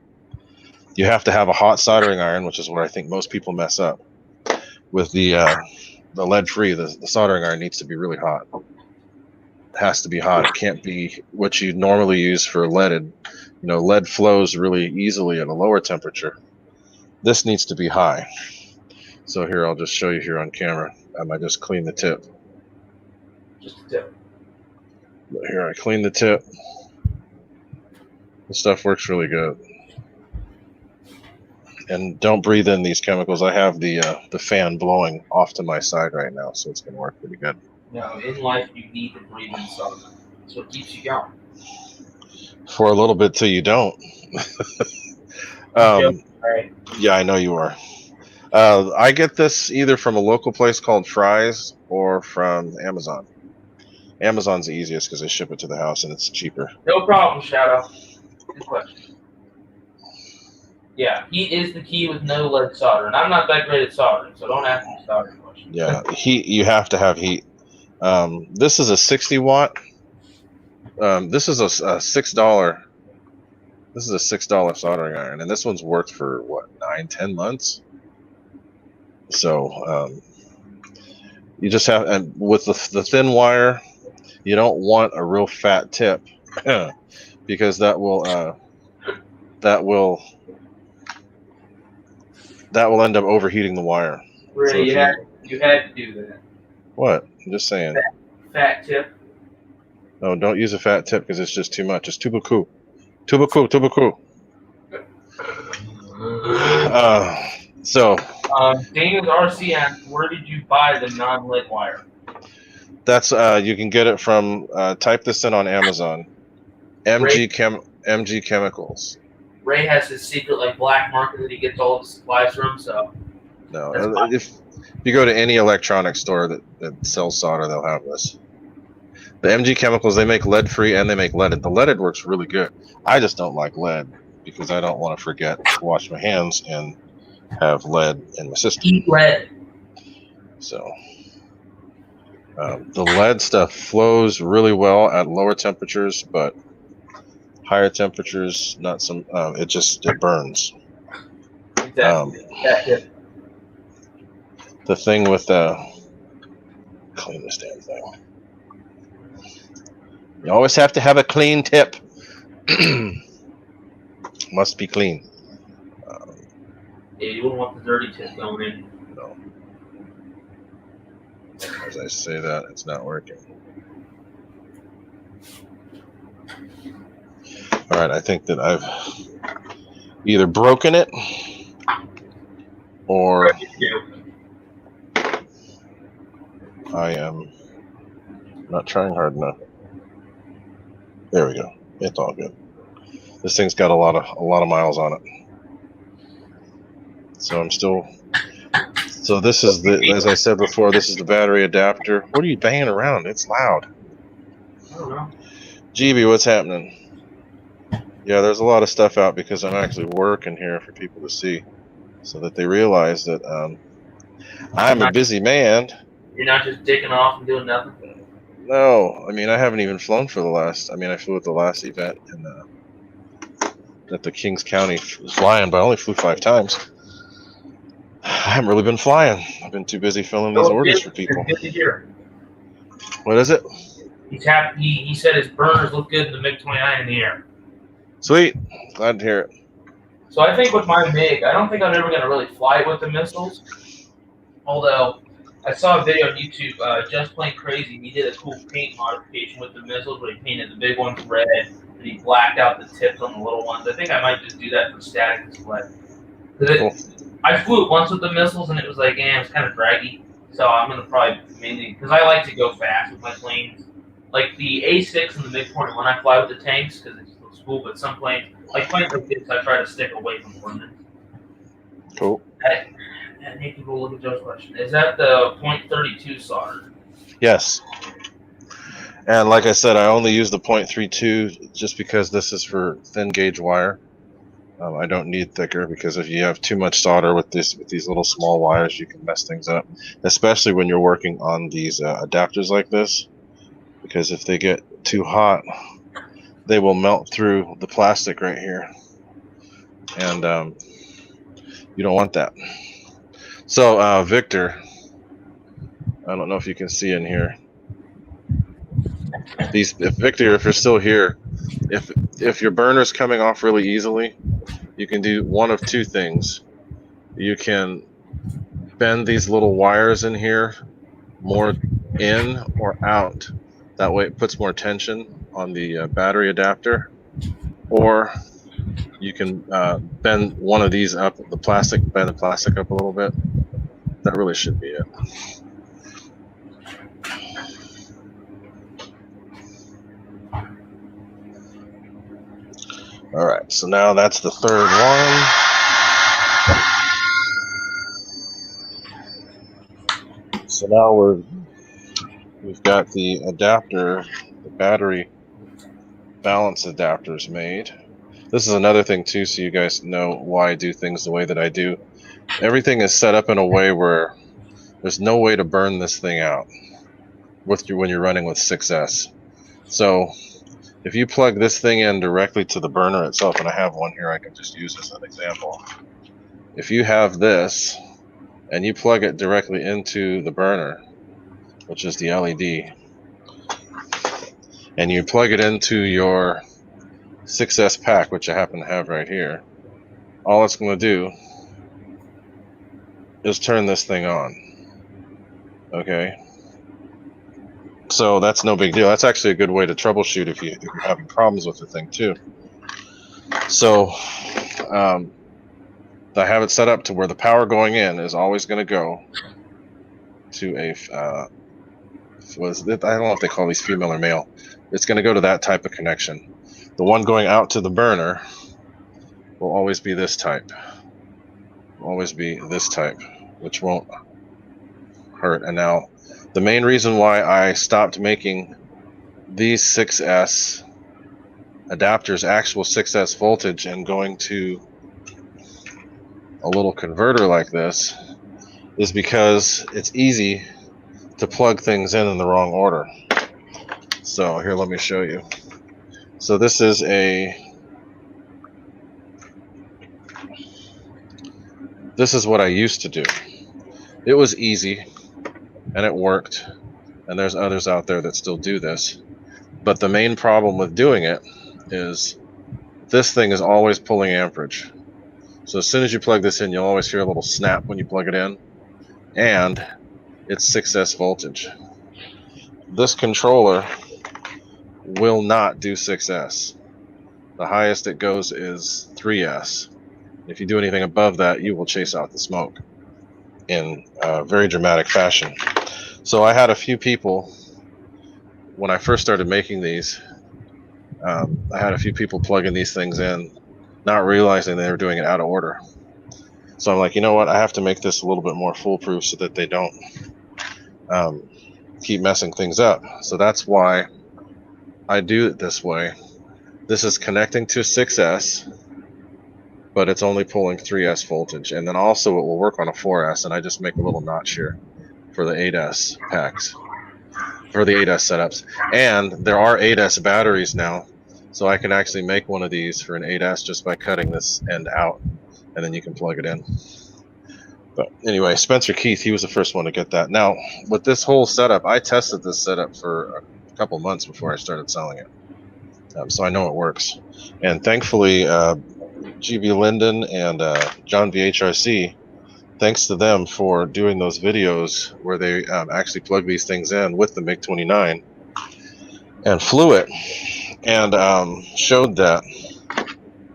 You have to have a hot soldering iron, which is where I think most people mess up. With the lead-free, the soldering iron needs to be really hot. has to be hot. It can't be what you normally use for leaded. Lead flows really easily at a lower temperature. This needs to be high. So here, I'll just show you here on camera. I just clean the tip. Just a tip. But here, I clean the tip. The stuff works really good. And don't breathe in these chemicals. I have the fan blowing off to my side right now, so it's going to work pretty good. No, in life you need to breathe in solid. That's what keeps you going. For a little bit till you don't. Right. Yeah, I know you are. I get this either from a local place called Fry's or from Amazon. Amazon's the easiest because they ship it to the house and it's cheaper. No problem, Shadow. Good question. Yeah, heat is the key with no lead solder, and I'm not that great at soldering, so don't ask me soldering questions. Yeah, heat. You have to have heat. This is a 60 watt. This is a $6. This is a $6 soldering iron, and this one's worked for what, 9-10 months. So you just have, and with the thin wire, you don't want a real fat tip because that will end up overheating the wire. Really, So you had to do that. What? I'm just saying. Fat tip. No, don't use a fat tip because it's just too much. It's too beaucoup. Too beaucoup. Too beaucoup. Daniel's RC asked, where did you buy the non-lead wire? That's you can get it from. Type this in on Amazon. MG Chemicals. Ray has his secret black market that he gets all the supplies from. So no, if you go to any electronics store that sells solder, they'll have this. The MG Chemicals, they make lead free and they make leaded. The leaded works really good. I just don't like lead because I don't want to forget to wash my hands and have lead in my system. Eat lead. So the lead stuff flows really well at lower temperatures, but higher temperatures, not some. It burns. Exactly. The thing with clean this damn thing. You always have to have a clean tip. Must be clean. Yeah, you wouldn't want the dirty tip going in. No. As I say that, it's not working. All right, I think that I've either broken it or I am not trying hard enough. There we go. It's all good. This thing's got a lot of miles on it. So I'm still. So this is as I said before, this is the battery adapter. What are you banging around? It's loud. I don't know. GB, what's happening? Yeah, there's a lot of stuff out because I'm actually working here for people to see, so that they realize that I'm a busy man. You're not just dicking off and doing nothing? No, I mean, I haven't even flown for the last. I mean, I flew at the last event at the Kings County flying, but I only flew 5 times. I haven't really been flying. I've been too busy filling these orders for people. Good to hear. What is it? He's happy. He said his burners look good in the MiG-29 in the air. Sweet. Glad to hear it. So I think with my MiG, I don't think I'm ever going to really fly it with the missiles. Although I saw a video on YouTube, Just Plain Crazy. He did a cool paint modification with the missiles where he painted the big ones red and he blacked out the tips on the little ones. I think I might just do that for static display. Cool. I flew it once with the missiles and it was it was kind of draggy. So I'm going to probably mainly, because I like to go fast with my planes. Like the A6 and the MiG-21, when I fly with the tanks because it's cool, but some planes, planes like this, I try to stick away from London. Cool. I need people look at Joe's question. Is that the .32 solder? Yes. And like I said, I only use the .32 just because this is for thin gauge wire. I don't need thicker because if you have too much solder with these little small wires, you can mess things up, especially when you're working on these adapters like this. Because if they get too hot, they will melt through the plastic right here, and you don't want that. So Victor, I don't know if you can see in here. These, if Victor, if you're still here, if your burner's coming off really easily, you can do one of two things. You can bend these little wires in here more in or out. That way it puts more tension on the battery adapter. Or you can bend one of these up, bend the plastic up a little bit. That really should be it. All right, so now that's the third one. So now we've got the adapter, the battery balance adapters made. This is another thing too, so you guys know why I do things the way that I do. Everything is set up in a way where there's no way to burn this thing out when you're running with 6S. So if you plug this thing in directly to the burner itself, and I have one here I can just use as an example. If you have this and you plug it directly into the burner, which is the LED, and you plug it into your 6S pack, which I happen to have right here, all it's going to do is turn this thing on. Okay, so that's no big deal. That's actually a good way to troubleshoot if you're having problems with the thing too. So I have it set up to where the power going in is always going to go to a I don't know if they call these female or male. It's going to go to that type of connection. The one going out to the burner will always be this type. Which won't hurt. And now the main reason why I stopped making these 6S adapters actual 6S voltage and going to a little converter like this is because it's easy to plug things in the wrong order. So here, let me show you. So this is what I used to do. It was easy and it worked, and there's others out there that still do this. But the main problem with doing it is this thing is always pulling amperage. So as soon as you plug this in, you'll always hear a little snap when you plug it in, and it's 6S voltage. This controller will not do 6S. The highest it goes is 3S. If you do anything above that, you will chase out the smoke in a very dramatic fashion. So I had a few people, when I first started making these, I had a few people plugging these things in, not realizing they were doing it out of order. So I'm like, you know what? I have to make this a little bit more foolproof so that they don't keep messing things up. So that's why I do it this way. This is connecting to 6S, but it's only pulling 3S voltage. And then also it will work on a 4S, and I just make a little notch here for the 8S packs, for the 8S setups. And there are 8S batteries now, so I can actually make one of these for an 8S just by cutting this end out, and then you can plug it in. But anyway, Spencer Keith, he was the first one to get that. Now, with this whole setup, I tested this setup for a couple months before I started selling it. So I know it works. And thankfully, GB Linden and John VHRC, thanks to them for doing those videos where they actually plug these things in with the MiG-29 and flew it, and showed that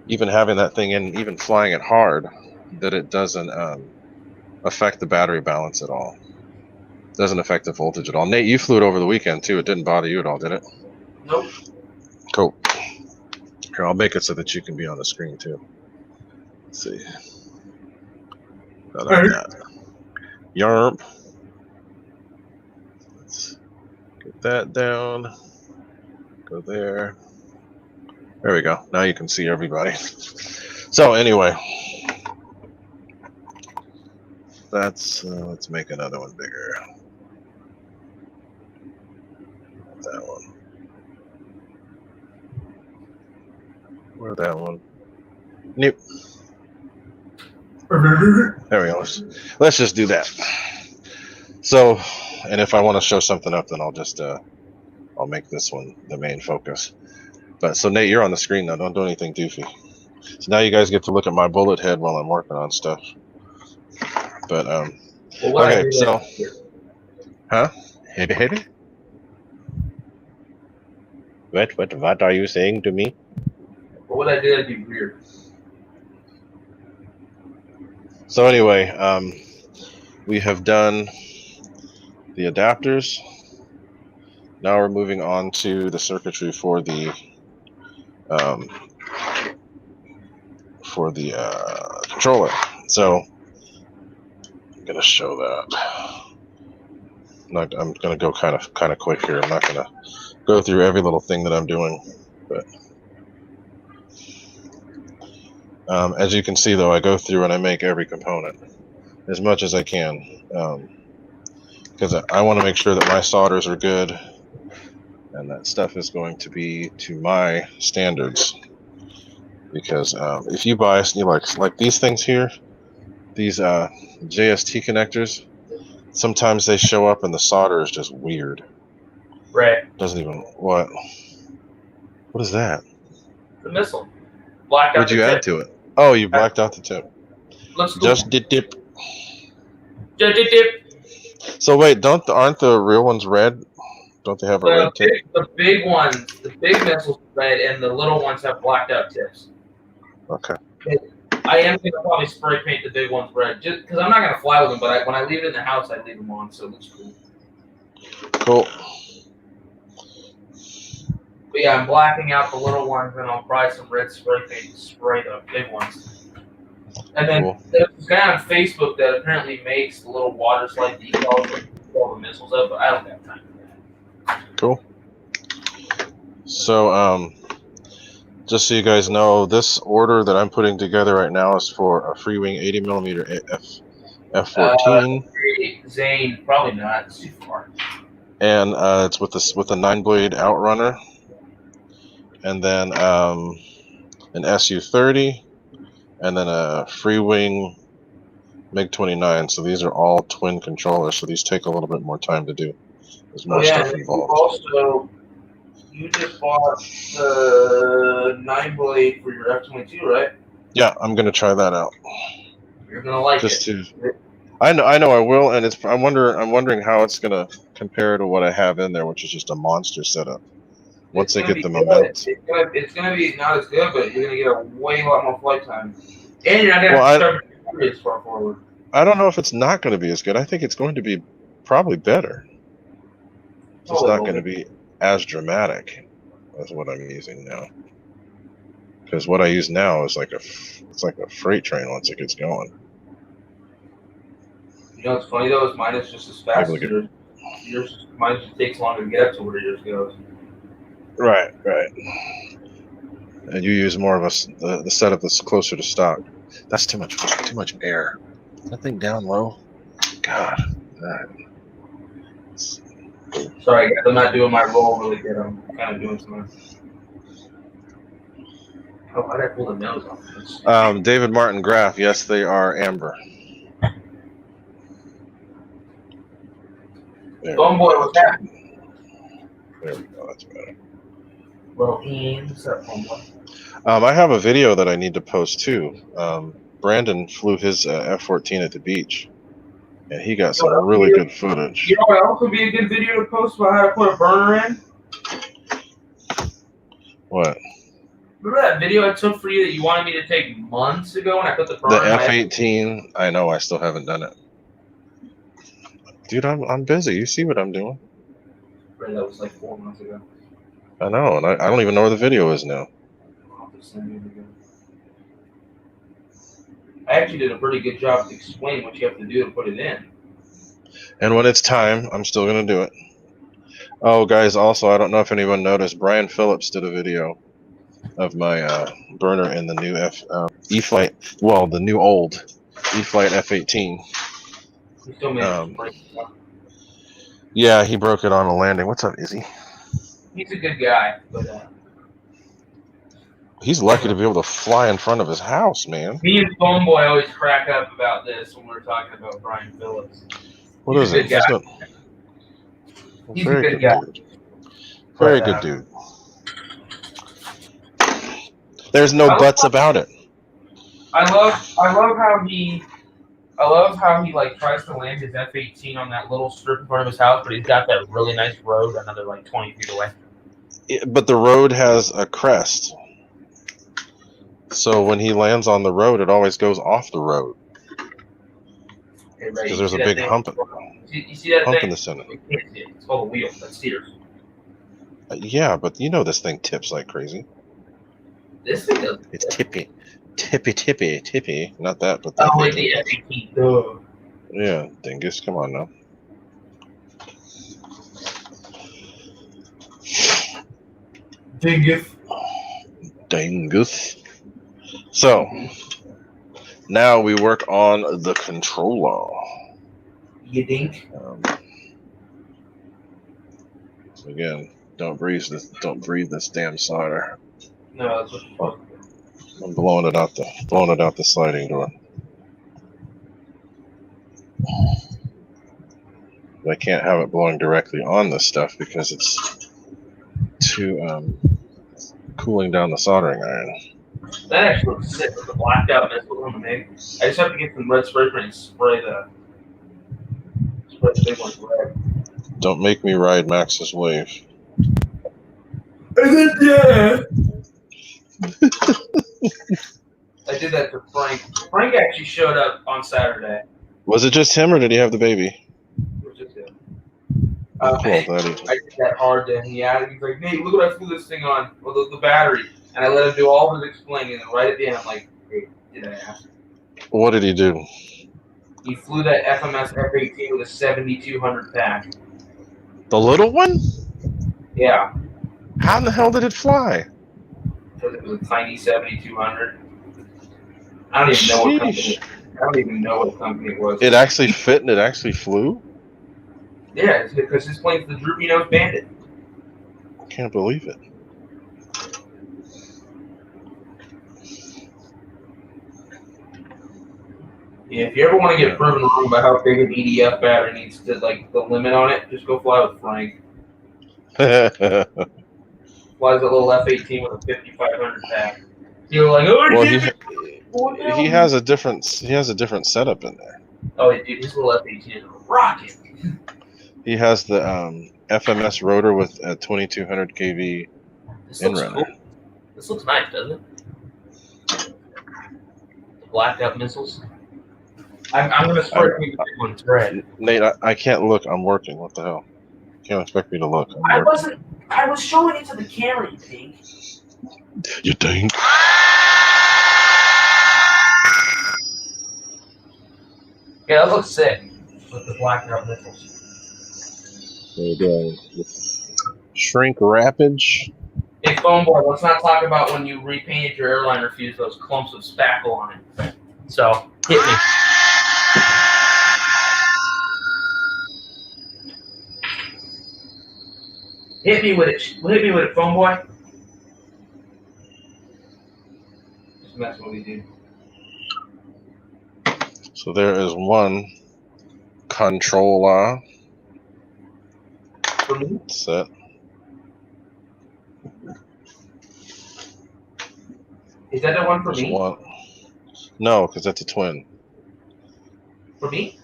even having that thing in, even flying it hard, that it doesn't affect the battery balance at all. It doesn't affect the voltage at all. Nate, you flew it over the weekend too. It didn't bother you at all, did it? Nope. Cool. Here, I'll make it so that you can be on the screen too. Let's see. Like that. Yarp. Let's get that down. Go there. There we go. Now you can see everybody. So anyway, that's let's make another one bigger. That one. Where that one? Nope. There we go. Let's just do that. So, and if I want to show something up, then I'll just I'll make this one the main focus. But so Nate, you're on the screen now. Don't do anything doofy. So now you guys get to look at my bullet head while I'm working on stuff. But Well, what okay, so hit it. What are you saying to me? But what I did, I'd be weird. So anyway, we have done the adapters. Now we're moving on to the circuitry for the controller. So I'm gonna show that. I'm gonna go kind of quick here. I'm not gonna go through every little thing that I'm doing, but as you can see, though, I go through and I make every component as much as I can, because I want to make sure that my solders are good and that stuff is going to be to my standards. Because if you buy like these things here, these JST connectors, sometimes they show up and the solder is just weird. Right. Doesn't even what is that? The missile. Blacked out. What'd you add to it? Oh, you blacked out the tip. Looks cool. Just dip. Dip. So wait, aren't the real ones red? Don't they have a red tip? The big ones, the big missiles are red, and the little ones have blacked out tips. Okay. I am gonna probably spray paint the big ones red, just because I'm not gonna fly with them. But when I leave it in the house, I leave them on, so it looks cool. Cool. But yeah, I'm blacking out the little ones, and I'll buy some red spray paint to spray the big ones. And then there's this guy on Facebook that apparently makes the little water slide decals with all the missiles up, but I don't have time for that. Cool. So, just so you guys know, this order that I'm putting together right now is for a free wing 80mm F14. Zane, probably not. It's too far. And it's with a 9-blade outrunner, and then an SU-30, and then a free wing MiG-29. So these are all twin controllers. So these take a little bit more time to do. There's more stuff involved. Also, you just bought the 9-blade for your F-22, right? Yeah, I'm gonna try that out. You're gonna like it. I know I will, and I'm wondering how it's gonna compare to what I have in there, which is just a monster setup. Once they get the momentum, it's gonna be not as good, but you're gonna get a way lot more flight time, and you're not gonna have to start as far forward. I don't know if it's not going to be as good. I think it's going to be probably better. It's not going to be as dramatic as what I'm using now, because what I use now is like a freight train once it gets going. You know what's funny though? Is mine is just as fast as yours. Mine just takes longer to get up to where yours goes. Right. And you use more of the setup that's closer to stock. That's too much air. That thing down low. God. Sorry, guys, I'm not doing my roll really good. I'm kind of doing something. Oh, why did I pull the nose off? David Martin Graff. Yes, they are amber. Homeboy, what's that? There we go. That's better. Well, Ian, what's up, homeboy? I have a video that I need to post too. Brandon flew his F-14 at the beach, and he got some really good footage. You know what else would be a good video to post about how to put a burner in? What? Remember that video I took for you that you wanted me to take months ago when I put the burner in? The F-18. I know. I still haven't done it. Dude, I'm busy. You see what I'm doing? Right, that was like 4 months ago. I know, and I don't even know where the video is now. I'll have to send you it again. I actually did a pretty good job to explain what you have to do to put it in. And when it's time, I'm still going to do it. Oh, guys, also, I don't know if anyone noticed, Brian Phillips did a video of my burner in the new E-Flight, well, the new old E-Flight F-18. He still managed to break it up. Yeah, he broke it on a landing. What's up, Izzy? He's a good guy, but... He's lucky to be able to fly in front of his house, man. Me and Phoneboy always crack up about this when we're talking about Brian Phillips. What is it? He's a good guy. Very good dude. There's no buts about it. I love how he like tries to land his F-18 on that little strip in front of his house, but he's got that really nice road another like 20 feet away. But the road has a crest. So when he lands on the road, it always goes off the road. Because there's a big hump. You see that hump thing? in the center. You can't see it. It's called a wheel. That steers. Yeah, but you know this thing tips like crazy. This thing does. It's tippy. Tippy. Not that, but that. Oh, wait, the F-18. Duh. Yeah, dingus, come on now. Dingus. So, now we work on the controller. You think? Again, don't breathe this damn solder. No, that's what the fuck. I'm blowing it out the sliding door. I can't have it blowing directly on this stuff because it's too cooling down the soldering iron. That actually looks sick with the blacked out missile on the MiG. I just have to get some red spray paint and spray the big ones red. Don't make me ride Max's wave. I did that to Frank. Frank actually showed up on Saturday. Was it just him or did he have the baby? It was just him. Cool, I did that hard to him. He's like, "Hey, look what I flew this thing on with the battery." And I let him do all of his explaining, and right at the end, I'm like, "Hey, did I ask?" What did he do? He flew that FMS F-18 with a 7200 pack. The little one? Yeah. How in the hell did it fly? Because it was a tiny 7200. I don't even know what company it was. It actually fit and it actually flew? Yeah, it's because his plane's the Droopy Nose Bandit. I can't believe it. Yeah, if you ever want to get proven wrong about how big an EDF battery needs to, like, the limit on it, just go fly with Frank. Flies a little F-18 with a 5500 pack. You're like, oh, well, he has a different setup in there. Oh, dude, his little F-18 is a rocket. He has the FMS rotor with a 2200 kV inrunner. Cool. This looks nice, doesn't it? The blacked out missiles. I'm going to spray the big ones red. Nate, I can't look. I'm working. What the hell? You can't expect me to look. I was showing it to the camera, you think. You think? Yeah, that looks sick. With the blacked out missiles. There you go. Shrink wrappage. Hey, phone boy, let's not talk about when you repainted your airliner fuse, those clumps of spackle on it. So, hit me. Hit me with it, phone boy. Just messing with you, dude. So there is one controller set. Is that the one for me? One. No, because that's a twin. For me?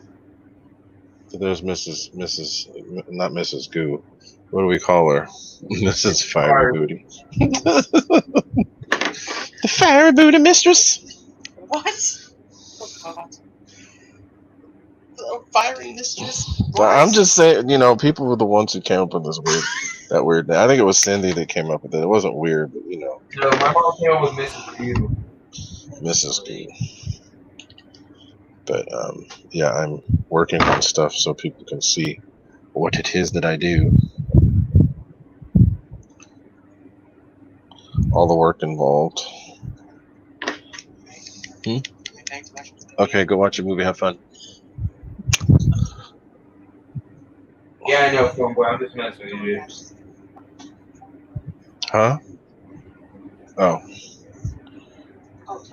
So there's not Mrs. Goo. What do we call her? Mrs. Fire Booty. The Fire Booty Mistress. What? Oh, God. The firing mistress? So I'm just saying, people were the ones who came up with that weird. I think it was Cindy that came up with it. It wasn't weird, but No, my mom came up with Mrs. Goo. Mrs. Goo. But yeah, I'm working on stuff so people can see what it is that I do. All the work involved. Okay, go watch a movie. Have fun. Yeah, I know, phone boy. I'm just messing with you, dude. Huh? Oh.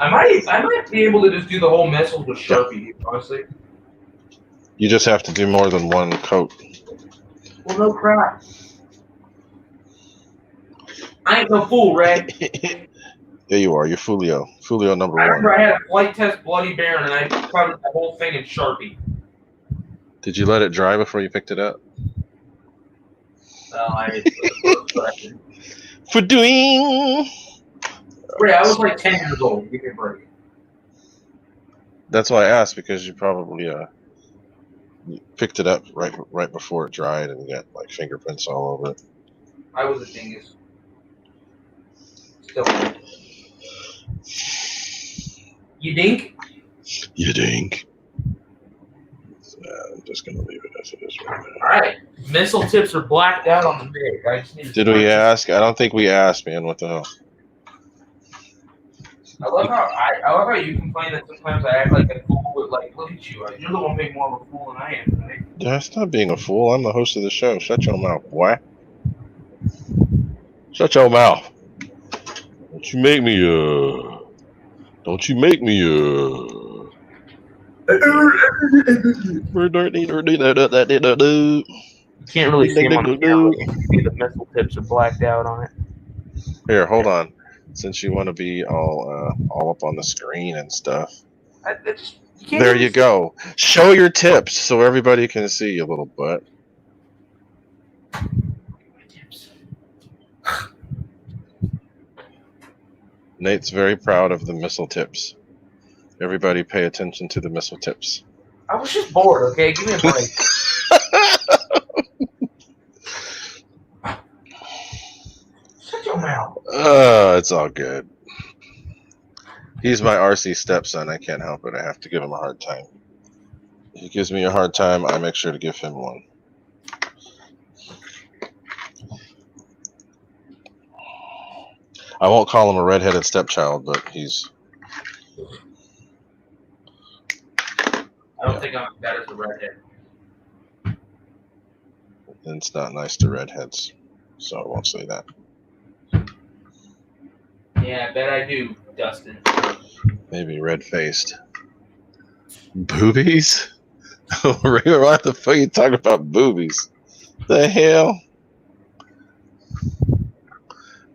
I might be able to just do the whole missiles with Sharpie, honestly. You just have to do more than one coat. Well, no crap. I ain't no fool, Red. There you are. You're Fulio. Fulio number I one. remember I had a flight test Bloody Baron, and I covered the whole thing in Sharpie. Did you let it dry before you picked it up? Well, I did the first, but I didn't. For doing. Red, I was like 10 years old. Give me a break. That's why I asked, because you probably you picked it up right before it dried and you got like fingerprints all over it. I was a dingus. Still am. You dink? You dink. I'm just gonna leave it as it is right now. Alright. Missile tips are blacked out on the MiG. I just need to Did we ask? I don't think we asked, man. What the hell? I love how you complain that sometimes I act like a fool, but like, look at you. You're the one being more of a fool than I am, right? That's not being a fool. I'm the host of the show. Shut your mouth, boy. Shut your mouth. Don't you make me Don't you make me You can't really see them on the camera. You can see the missile tips are blacked out on it. Here, hold on. Since you want to be all up on the screen and stuff. There you go. Show your tips so everybody can see you, little butt. Nate's very proud of the missile tips. Everybody pay attention to the missile tips. I was just bored, okay? Give me a break. Shut your mouth. It's all good. He's my RC stepson. I can't help it. I have to give him a hard time. He gives me a hard time. I make sure to give him one. I won't call him a redheaded stepchild, but he's... I don't think I'm as bad as a redhead. It's not nice to redheads, so I won't say that. Yeah, I bet I do, Dustin. Maybe red-faced. Boobies? Why the fuck are you talking about boobies? The hell?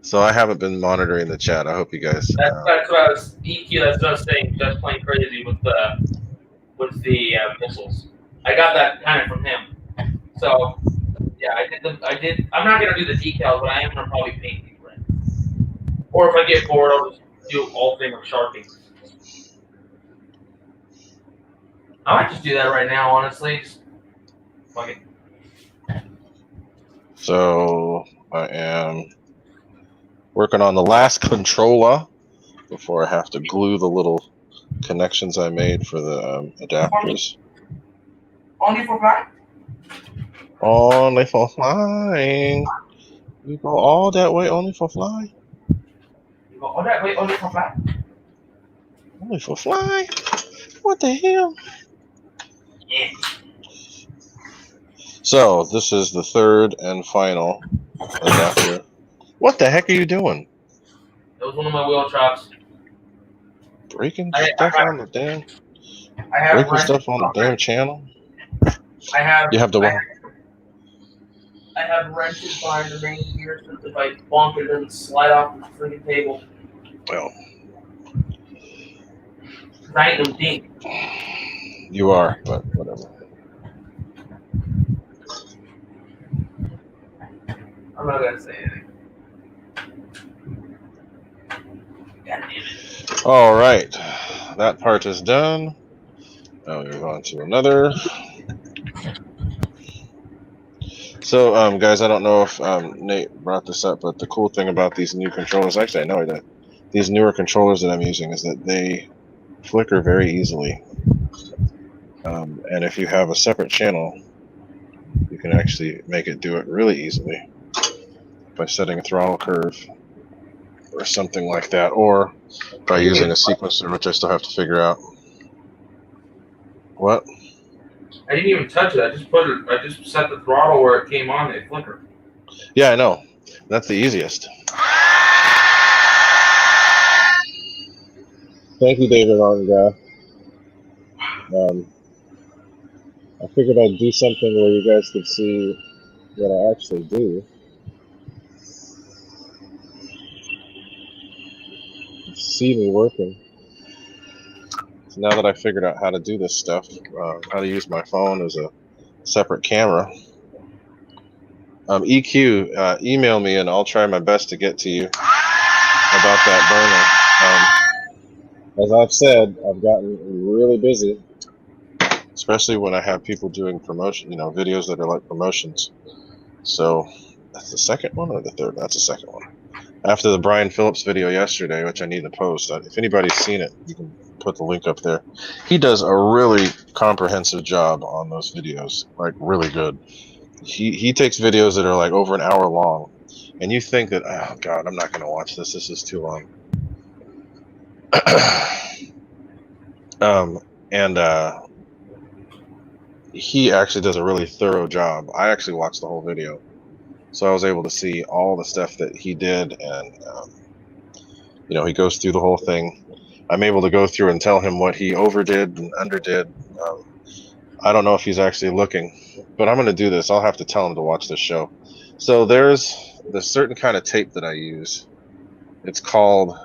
So I haven't been monitoring the chat. I hope you guys... That's what I was... EQ, that's what I was saying. Just playing crazy with the missiles. I got that kind of from him. So, yeah, I did... I'm not going to do the decals, but I am going to probably paint these red. Or if I get bored, I'll just do a whole thing of Sharpie. I might just do that right now, honestly. Just fuck it. So I am working on the last controller before I have to glue the little connections I made for the adapters. Only for fly? Only for flying. You go all that way only for fly? You go all that way only for fly? Only for fly? What the hell? Yeah. So this is the third and final adapter. What the heck are you doing? That was one of my wheel chops. Breaking stuff on the damn... I have Breaking stuff on the damn channel? I have... You have to... I have wrenches behind the main gear, so if I bonk it, it doesn't slide off the freaking table. Well... I ain't no dink. You are, but whatever. I'm not gonna say anything. God damn it. All right, that part is done. Now we move on to another. So, guys, I don't know if Nate brought this up, but the cool thing about these new controllers, actually, I know he did. These newer controllers that I'm using is that they flicker very easily. And if you have a separate channel, you can actually make it do it really easily by setting a throttle curve or something like that, or by using a sequencer, which I still have to figure out. What? I didn't even touch it. I just set the throttle where it came on. It flickered. Yeah, I know. That's the easiest. Thank you, David Arnga. I figured I'd do something where you guys could see what I actually do. see me working. So now that I figured out how to do this stuff, how to use my phone as a separate camera. EQ, email me and I'll try my best to get to you about that burner. As I've said, I've gotten really busy, especially when I have people doing promotion, videos that are like promotions. So that's the second one or the third? That's the second one. After the Brian Phillips video yesterday, which I need to post. If anybody's seen it, you can put the link up there. He does a really comprehensive job on those videos, like really good. He takes videos that are like over an hour long, and you think that, oh God, I'm not going to watch this. This is too long. And he actually does a really thorough job. I actually watched the whole video, so I was able to see all the stuff that he did, and he goes through the whole thing. I'm able to go through and tell him what he overdid and underdid. I don't know if he's actually looking, but I'm going to do this. I'll have to tell him to watch this show. So there's certain kind of tape that I use. It's called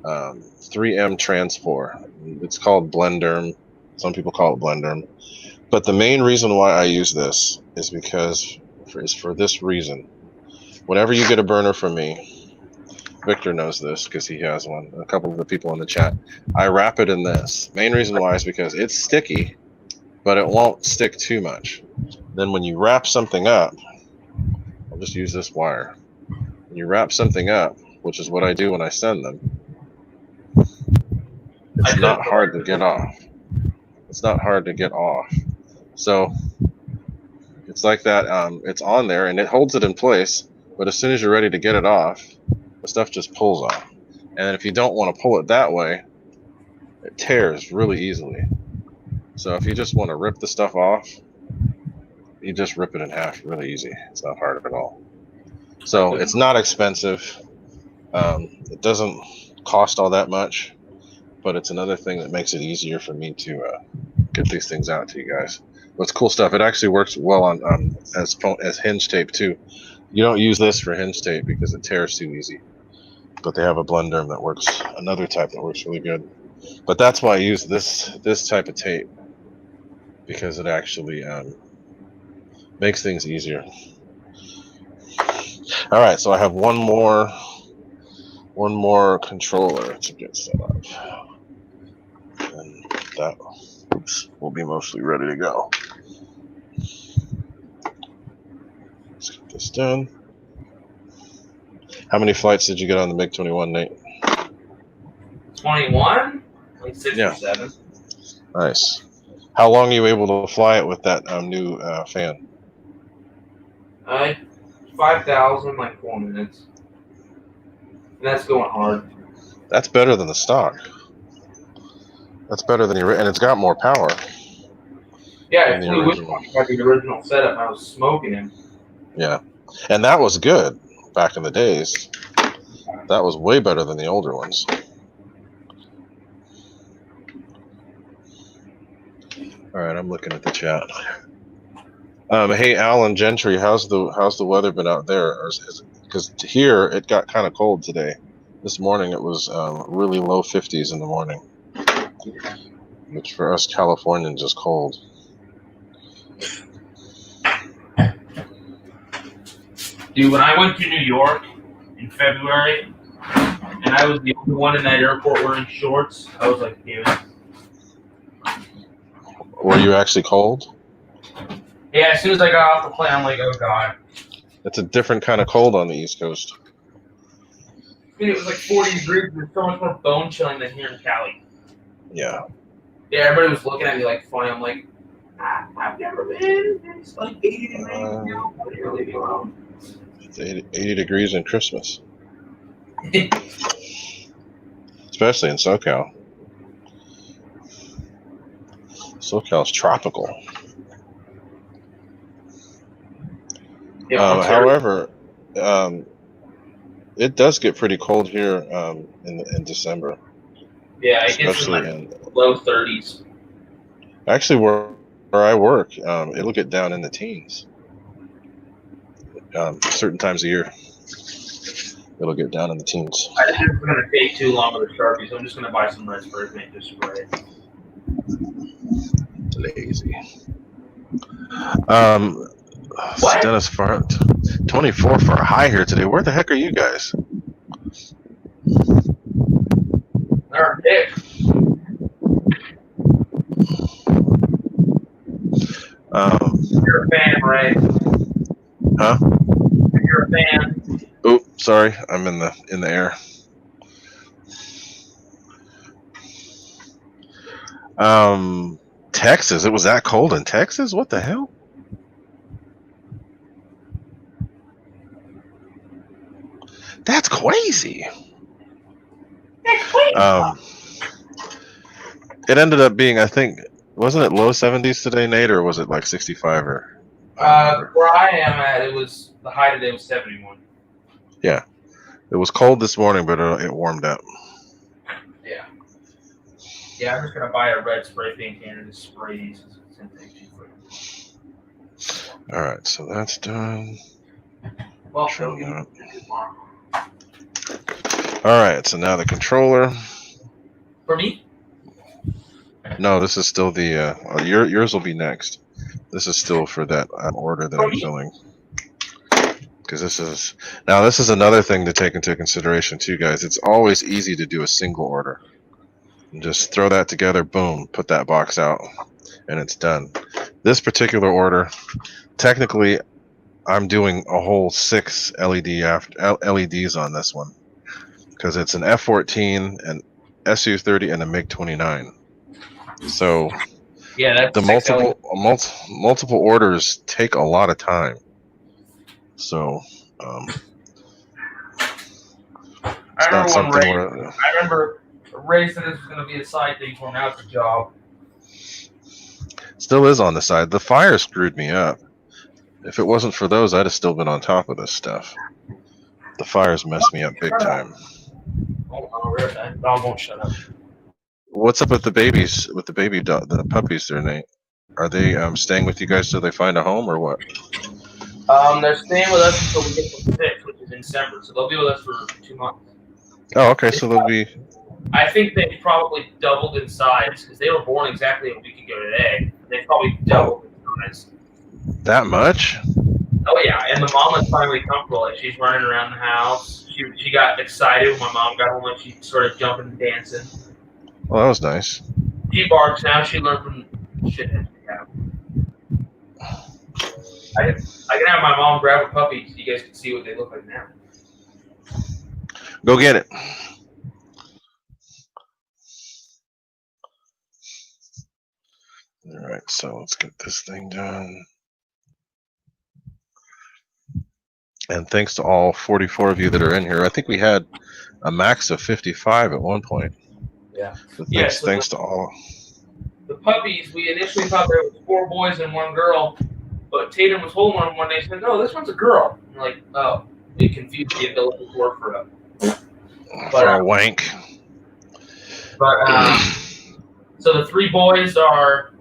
3M Transport. It's called Blenderm. Some people call it Blenderm. But the main reason why I use this is because for this reason. Whenever you get a burner from me, Victor knows this because he has one. A couple of the people in the chat. I wrap it in this. Main reason why is because it's sticky, but it won't stick too much. Then when you wrap something up, I'll just use this wire. When you wrap something up, which is what I do when I send them, it's not hard to get off. It's not hard to get off. So it's like that. It's on there and it holds it in place. But as soon as you're ready to get it off, the stuff just pulls off. And then if you don't want to pull it that way, it tears really easily. So if you just want to rip the stuff off, you just rip it in half really easy. It's not hard at all. So it's not expensive. It doesn't cost all that much, but it's another thing that makes it easier for me to get these things out to you guys. But it's cool stuff. It actually works well on as hinge tape too. You don't use this for hinge tape because it tears too easy. But they have a Blenderm that works, another type that works really good. But that's why I use this type of tape, because it actually makes things easier. All right, so I have one more controller to get set up, and that will be mostly ready to go. Let's get this done. How many flights did you get on the MiG-21, Nate? 21? Like 6 Yeah. or 7. Nice. How long are you able to fly it with that new fan? 5,000, like 4 minutes. And that's going hard. That's better than the stock. That's better than and it's got more power. Yeah, I flew with the original setup. I was smoking him. Yeah, and that was good back in the days. That was way better than the older ones. All right, I'm looking at the chat. Hey, Alan Gentry, how's the weather been out there? Because here it got kind of cold today. This morning it was really low 50s in the morning, which for us Californians is cold. Dude, when I went to New York in February, and I was the only one in that airport wearing shorts, I was like, damn it. Were you actually cold? Yeah, as soon as I got off the plane, I'm like, oh god. It's a different kind of cold on the East Coast. I mean, it was like 40 degrees. It was so much more bone chilling than here in Cali. Yeah. Yeah, everybody was looking at me like funny. I'm like, I've never been. It's like 80 degrees now. You're leaving me alone. It's 80 degrees in Christmas. Especially in SoCal. SoCal's tropical. Yeah, however, it does get pretty cold here in December. Yeah, it gets in like low 30s. Actually, where I work, it'll get down in the teens certain times of year. it'll get down in the teens. I think it's going to take too long with the Sharpie, so I'm just going to buy some red spray paint to spray it. Lazy. What? Dennis, 24 for a high here today. Where the heck are you guys? They're big. You're a fan, Ray. Huh? You're a fan. Oh, sorry, I'm in the air. Texas. It was that cold in Texas? What the hell? That's crazy. That's crazy. It ended up being, I think, wasn't it low 70s today, Nate, or was it like 65 or? Where I am at, it was the high today was 71. Yeah, it was cold this morning, but it warmed up. Yeah. Yeah, I'm just gonna buy a red spray paint can and just spray these. All right, so that's done. Well, all right, so now the controller. For me? No, this is still the yours will be next. This is still for that order that I'm filling. Because this is another thing to take into consideration too, guys. It's always easy to do a single order. And just throw that together, boom, put that box out, and it's done. This particular order, technically, I'm doing a whole 6 LEDs on this one because it's an F-14, an Su-30, and a MiG-29. So yeah, that's the multiple orders take a lot of time. So I remember Ray said this was going to be a side thing for him. Now it's a job. Still is on the side. The fire screwed me up. If it wasn't for those, I'd have still been on top of this stuff. The fires messed me up big time. Oh, really? That dog won't shut up. What's up with the babies? With the baby dog, the puppies there, Nate? Are they staying with you guys till they find a home, or what? They're staying with us until we get to 6, which is in December. So they'll be with us for 2 months. Oh, okay. So they'll be. I think they probably doubled in size because they were born exactly a week ago today. They probably doubled in size. That much? Oh yeah, and the mom is finally comfortable. Like she's running around the house. She got excited when my mom got home and she started jumping and dancing. Well, that was nice. She barks now. She learned from shit that she had. I can have my mom grab a puppy so you guys can see what they look like now. Go get it. All right, so let's get this thing done. And thanks to all 44 of you that are in here. I think we had a max of 55 at one point. Yeah. So thanks to all. The puppies, we initially thought there was 4 boys and 1 girl, but Tatum was holding one day and said, "No, this one's a girl." I'm like, oh, it confused the ability to work for them. For a wank. But so the 3 boys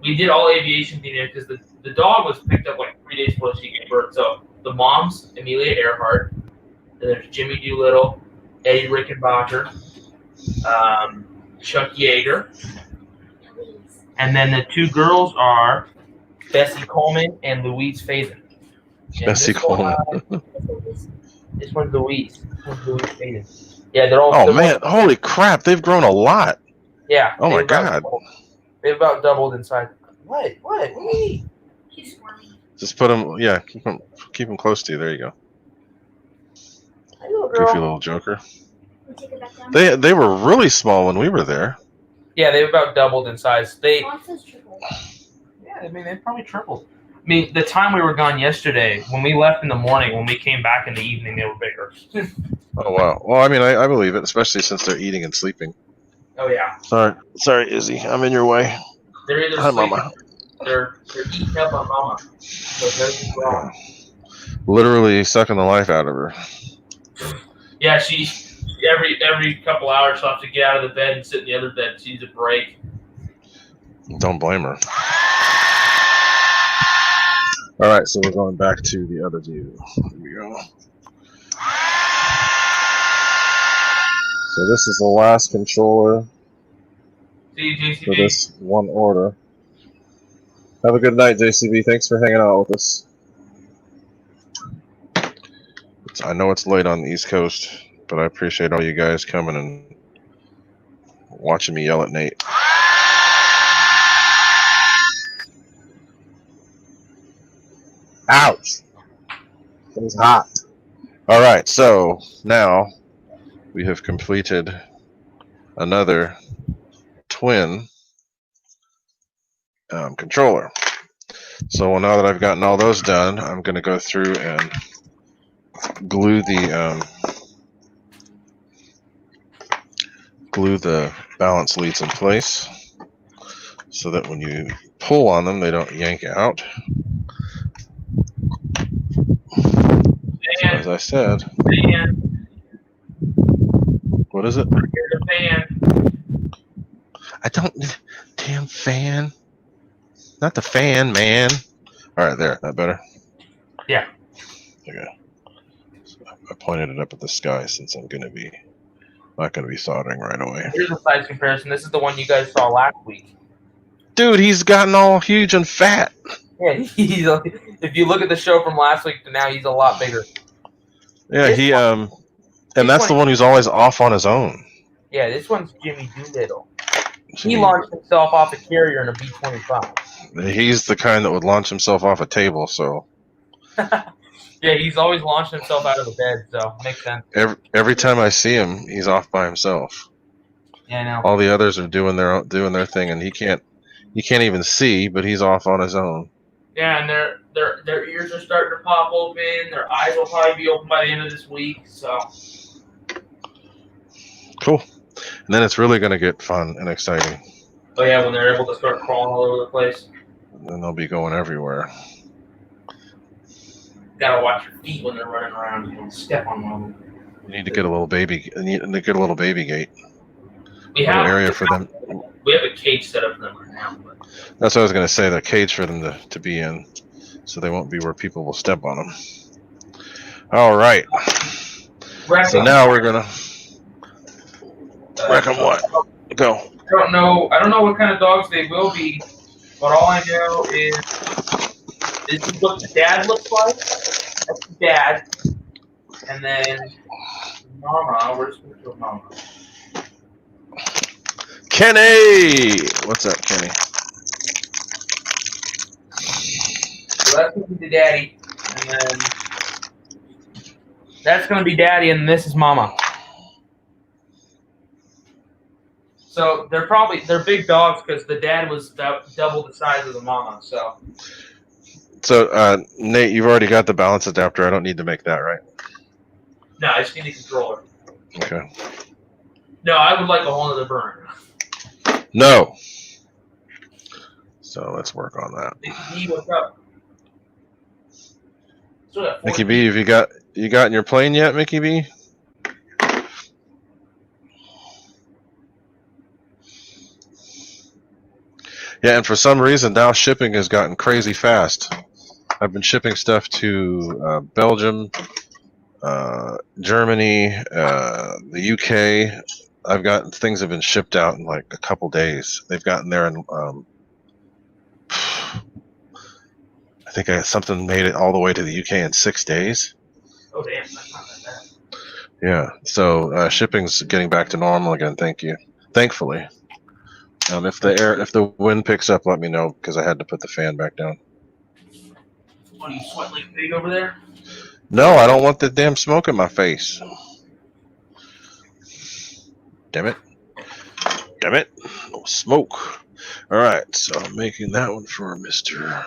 we did all aviation themed because the dog was picked up like 3 days before she gave birth. So the mom's Amelia Earhart, and there's Jimmy Doolittle, Eddie Rickenbacker, Chuck Yeager, and then the 2 girls are Bessie Coleman and Louise Faison. Bessie Coleman. This one's Louise. This one's Louise Faison. Yeah, they're all. Oh man! Holy crap! They've grown a lot. Yeah. Oh my god. They've about doubled in size. What? What? He's squirmy. Just put them. Yeah, keep them close to you. There you go. Hello, Goofy little joker. We'll take it back down. They were really small when we were there. Yeah, they've about doubled in size. Mom says triple. Yeah, I mean they probably tripled. I mean, the time we were gone yesterday, when we left in the morning, when we came back in the evening, they were bigger. Oh wow. Well, I mean, I believe it, especially since they're eating and sleeping. Oh yeah. Sorry, Izzy. I'm in your way. They're either Hi, sleeping, Mama. they're eating up on Mama. So everything's wrong. Literally sucking the life out of her. Yeah, she every couple hours she'll have to get out of the bed and sit in the other bed. She needs a break. Don't blame her. All right, so we're going back to the other view. Here we go. So this is the last controller See you, for JCB. this one order. Have a good night, JCB. Thanks for hanging out with us. I know it's late on the East Coast, but I appreciate all you guys coming and watching me yell at Nate. Ouch! It was hot. All right, so now we have completed another twin controller. So now that I've gotten all those done, I'm going to go through and glue the balance leads in place so that when you pull on them, they don't yank out. So as I said, what is it? The fan. I don't. Damn fan. Not the fan, man. All right, there. That better? Yeah. Okay. So I pointed it up at the sky since I'm not going to be soldering right away. Here's a size comparison. This is the one you guys saw last week. Dude, he's gotten all huge and fat. Yeah, if you look at the show from last week to now, he's a lot bigger. Yeah, and that's the one who's always off on his own. Yeah, this one's Jimmy Doolittle. He launched himself off a carrier in a B-25. He's the kind that would launch himself off a table, so. Yeah, he's always launched himself out of the bed, so makes sense. Every time I see him, he's off by himself. Yeah, I know. All the others are doing their thing, and he can't even see, but he's off on his own. Yeah, and their ears are starting to pop open. Their eyes will probably be open by the end of this week. So cool. And then it's really going to get fun and exciting. Oh yeah, when they're able to start crawling all over the place. And then they'll be going everywhere. Gotta watch your feet when they're running around. You don't step on one of them. You need to get a little baby. You need to get a little baby gate. We have an area for them. We have a cage set up for them right now. But. That's what I was going to say. The cage for them to be in, so they won't be where people will step on them. All right. So now we're gonna wreck them. What? Go. I don't know what kind of dogs they will be, but all I know is this is what the dad looks like. That's the dad, and then Mama. Where's Mama? Kenny, what's up, Kenny? So that's gonna be the daddy, and then that's gonna be daddy, and this is Mama. So they're big dogs because the dad was double the size of the mama. So Nate, you've already got the balance adapter. I don't need to make that, right? No, I just need the controller. Okay. No, I would like a whole other burner. No. So let's work on that. Mickey B, what's up? Mickey B, have you got in your plane yet, Mickey B? Yeah, and for some reason now shipping has gotten crazy fast. I've been shipping stuff to Belgium, Germany, the UK. Things have been shipped out in like a couple days. They've gotten there in I think something made it all the way to the UK in 6 days. Oh damn, that's not that bad. Yeah, so shipping's getting back to normal again. Thankfully. If the wind picks up, let me know because I had to put the fan back down. What, are you sweating like a pig over there? No, I don't want the damn smoke in my face. Damn it. No smoke. All right, so I'm making that one for Mr.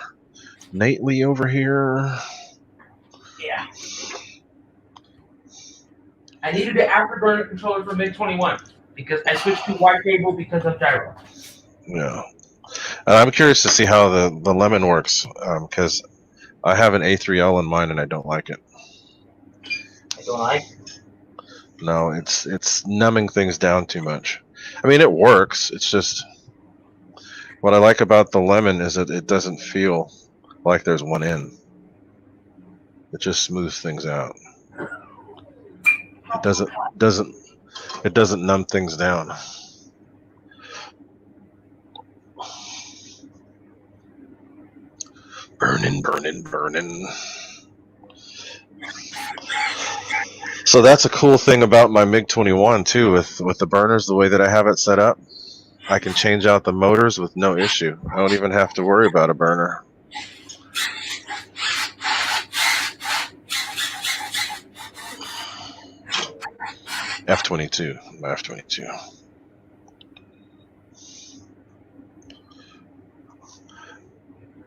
Nate Lee over here. Yeah. I needed the Afterburner controller for MiG-21 because I switched to wide cable because of gyro. Yeah. I'm curious to see how the lemon works because I have an A3L in mine and I don't like it. I don't like it. No, it's numbing things down too much. I mean, it works. It's just what I like about the lemon is that it doesn't feel like there's one in. It just smooths things out. It doesn't It doesn't numb things down. Burning, burning, burning. So that's a cool thing about my MiG-21 too, with the burners, the way that I have it set up. I can change out the motors with no issue. I don't even have to worry about a burner. F-22, my F-22.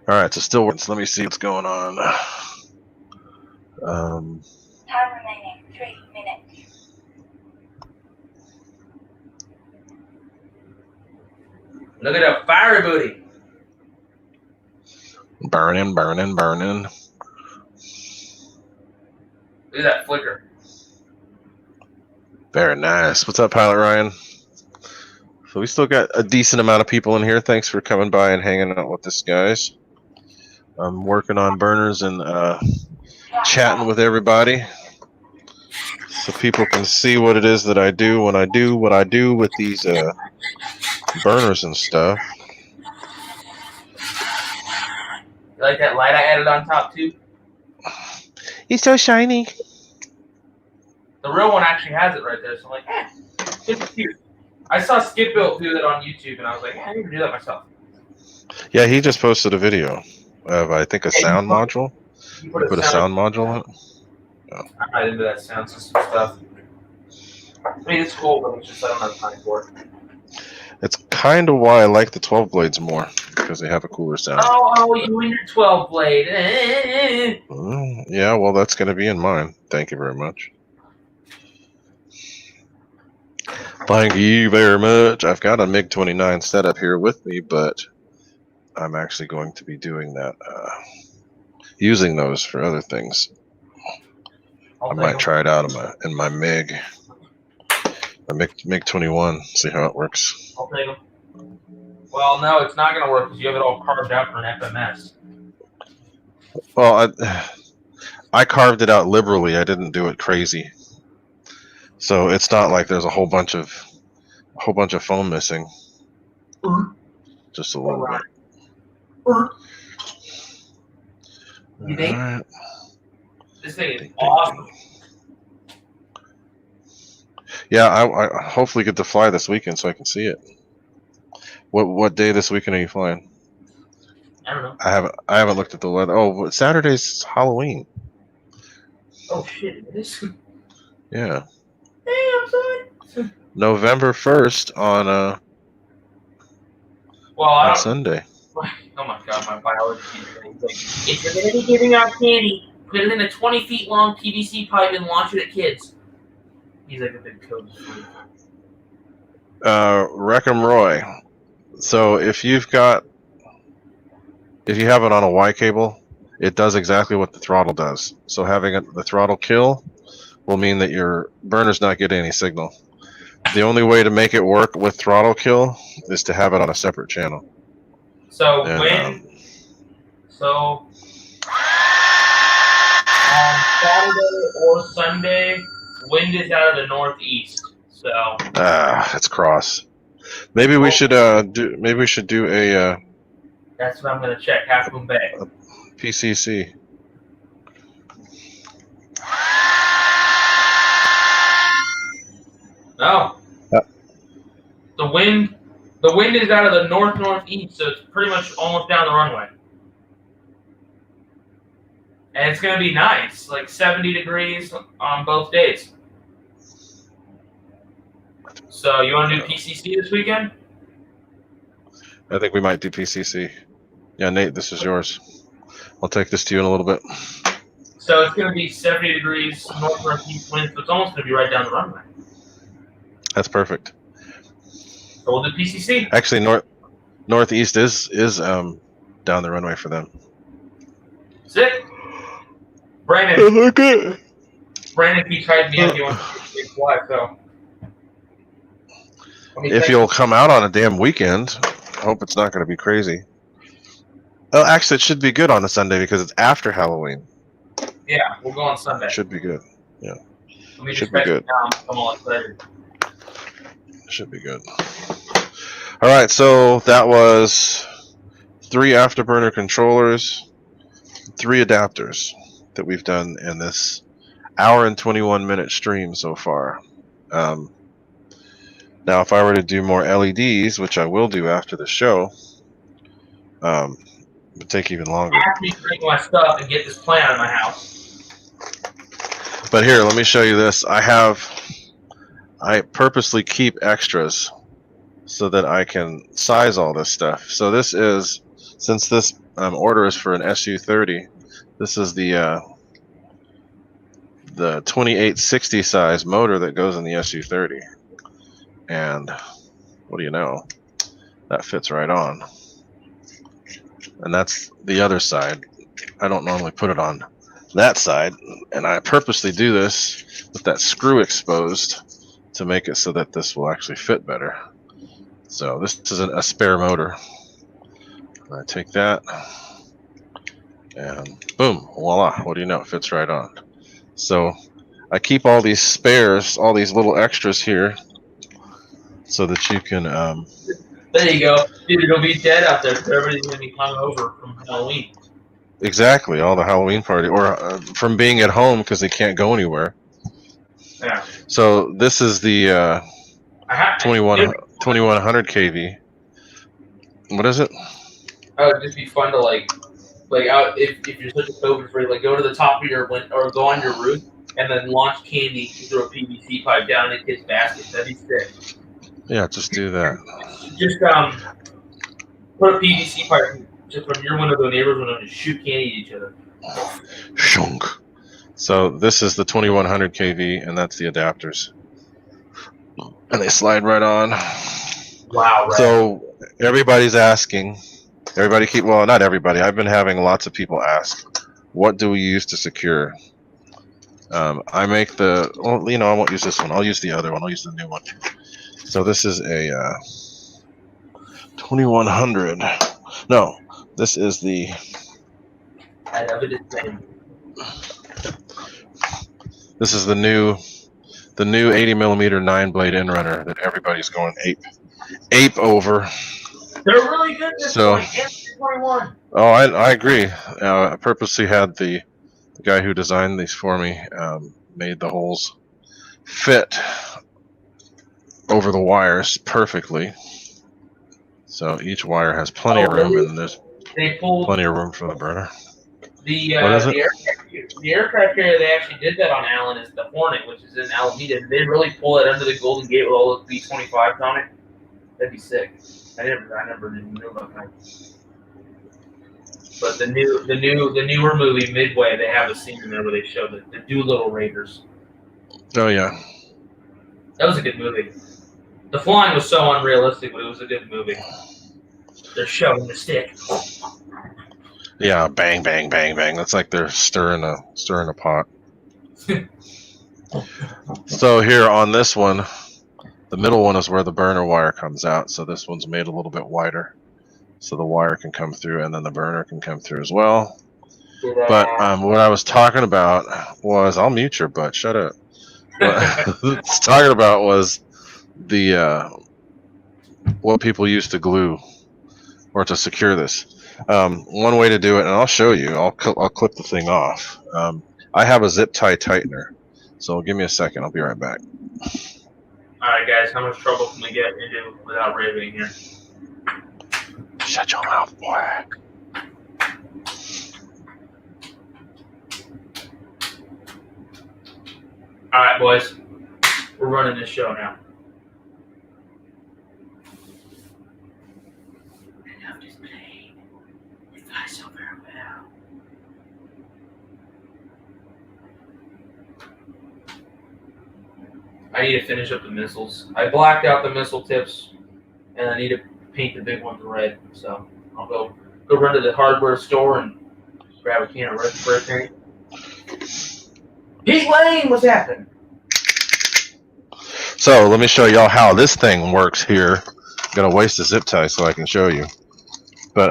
All right, so still working. So let me see what's going on. Time remaining 3 minutes. Look at that fire booty. Burning, burning, burning. Look at that flicker. Very nice. What's up, Pilot Ryan? So we still got a decent amount of people in here. Thanks for coming by and hanging out with us, guys. I'm working on burners and chatting with everybody so people can see what it is that I do when I do what I do with these burners and stuff. You like that light I added on top too? He's so shiny. The real one actually has it right there, so I'm like, it's cute. I saw Skip Built do that on YouTube, and I was like, I need to do that myself. Yeah, he just posted a video of, I think, a sound module. You He put a sound module in it. I'm not into that sound system stuff. I mean, it's cool, but it's just I don't have time for it. It's kind of why I like the 12 blades more, because they have a cooler sound. Oh, you and your 12 blade. Yeah, well, that's going to be in mine. Thank you very much. Thank you very much. I've got a MiG-29 set up here with me, but I'm actually going to be doing that, using those for other things. I might try it out in my MiG, my MiG-21, see how it works. I'll take them. Well, no, it's not going to work because you have it all carved out for an FMS. Well, I carved it out liberally. I didn't do it crazy. So it's not like there's a whole bunch of foam missing. Just a little bit. You think? All right. This thing is awesome. Yeah, I hopefully get to fly this weekend so I can see it. What day this weekend are you flying? I don't know. I haven't looked at the weather. Oh, Saturday's Halloween. Oh shit! It is. Yeah. Damn, son. November 1st on Well, I on don't. Sunday. Oh my god, my biology teacher. He's like, if you're gonna be giving out candy, put it in a 20 feet long PVC pipe and launch it at kids. He's like a big code freak. Wreckham Roy. So if you have it on a Y cable, it does exactly what the throttle does. So having the throttle kill will mean that your burner's not getting any signal. The only way to make it work with throttle kill is to have it on a separate channel. So And, on Saturday or Sunday, wind is out of the northeast. So it's cross. Maybe we should do a that's what I'm gonna check. Half Moon Bay. PCC. No. The wind is out of the northeast, so it's pretty much almost down the runway. And it's gonna be nice, like 70 degrees on both days. So you want to do PCC this weekend? I think we might do PCC. Yeah, Nate, this is yours. I'll take this to you in a little bit. So it's gonna be 70 degrees northeast wind, so it's almost gonna be right down the runway. That's perfect. So we'll do PCC. Actually, northeast is down the runway for them. Sick. Brandon keeps hyping me up. He wants to fly, so. If you'll come out on a damn weekend, I hope it's not going to be crazy. Well, actually, it should be good on a Sunday because it's after Halloween. Yeah, we'll go on Sunday. It should be good. Yeah. Let me Should just be good. now. I'm all excited. should be good. All right, so that was 3 Afterburner controllers, 3 adapters that we've done in this hour and 21-minute stream so far. Now, if I were to do more LEDs, which I will do after the show, it would take even longer. I have to bring my stuff and get this plant out of my house. But here, let me show you this. I purposely keep extras so that I can size all this stuff. So this is, since this order is for an SU30, this is the 2860 size motor that goes in the SU30. And what do you know? That fits right on. And that's the other side. I don't normally put it on that side, and I purposely do this with that screw exposed to make it so that this will actually fit better. So this is a spare motor. I take that, and boom, voila, what do you know, it fits right on. So I keep all these spares, all these little extras here, so that you can There you go. Dude, it'll be dead out there. Everybody's going to be coming over from Halloween. exactly, all the Halloween party, or from being at home because they can't go anywhere. Yeah. So this is the 2100 kV. What is it? It would just be fun to like out if you're such a COVID free, like go to the top of your or go on your roof and then launch candy through a PVC pipe down in a kid's basket. That'd be sick. Yeah, just do that. Just put a PVC pipe just from your window to a neighbor's window and just shoot candy at each other. Shunk. So this is the 2100 kV, and that's the adapters, and they slide right on. Wow. Right. So everybody's asking. Well, not everybody. I've been having lots of people ask, what do we use to secure? I make I won't use this one. I'll use the other one. I'll use the new one. So this is a 2100. No, this is the. This is the new 80mm 9-blade Inrunner that everybody's going ape over. They're really good this point. 21. Oh, I agree. I purposely had the guy who designed these for me made the holes fit over the wires perfectly. So each wire has plenty of room, and there's plenty of room for the burner. The aircraft carrier they actually did that on Allen is the Hornet, which is in Alameda. Did they really pull it under the Golden Gate with all those B-25s on it? That'd be sick. I never knew about that. But the newer movie Midway, they have a scene in there where they show the Doolittle Raiders. Oh yeah, that was a good movie. The flying was so unrealistic, but it was a good movie. They're shoving the stick. Yeah, bang, bang, bang, bang. That's like they're stirring a pot. So here on this one, the middle one is where the burner wire comes out. So this one's made a little bit wider, so the wire can come through, and then the burner can come through as well. But what I was talking about was, I'll mute your butt. Shut up. What I was talking about was the what people use to glue or to secure this. One way to do it, and I'll show you. I'll clip the thing off. I have a zip tie tightener, so give me a second. I'll be right back. All right, guys. How much trouble can we get into without raving here? Shut your mouth, boy. All right, boys. We're running this show now. I love this plane. It flies so very well. I need to finish up the missiles. I blacked out the missile tips, and I need to paint the big ones red. So I'll go run to the hardware store and grab a can of red spray paint. Pete Lane, what's happening? So let me show y'all how this thing works here. I'm gonna waste the zip tie so I can show you. But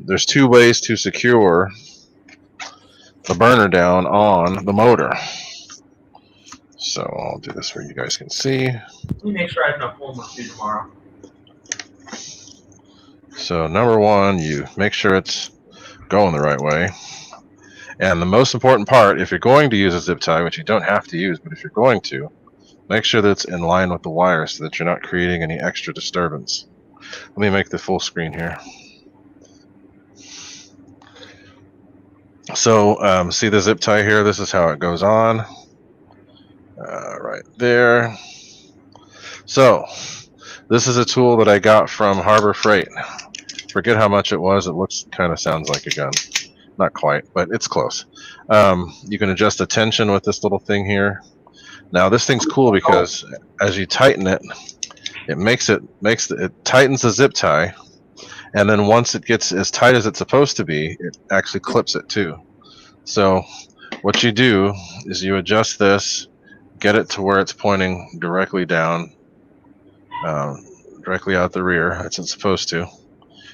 there's 2 ways to secure the burner down on the motor. So I'll do this where you guys can see. Let me make sure I have enough homework to do tomorrow. So number one, you make sure it's going the right way. And the most important part, if you're going to use a zip tie, which you don't have to use, but if you're going to, make sure that it's in line with the wire so that you're not creating any extra disturbance. Let me make the full screen here. So see the zip tie here? This is how it goes on. Right there. So this is a tool that I got from Harbor Freight. Forget how much it was. It looks kind of sounds like a gun. Not quite, but it's close. You can adjust the tension with this little thing here. Now this thing's cool because as you tighten it, it tightens the zip tie, and then once it gets as tight as it's supposed to be, it actually clips it too. So what you do is you adjust this, get it to where it's pointing directly down, directly out the rear as it's supposed to.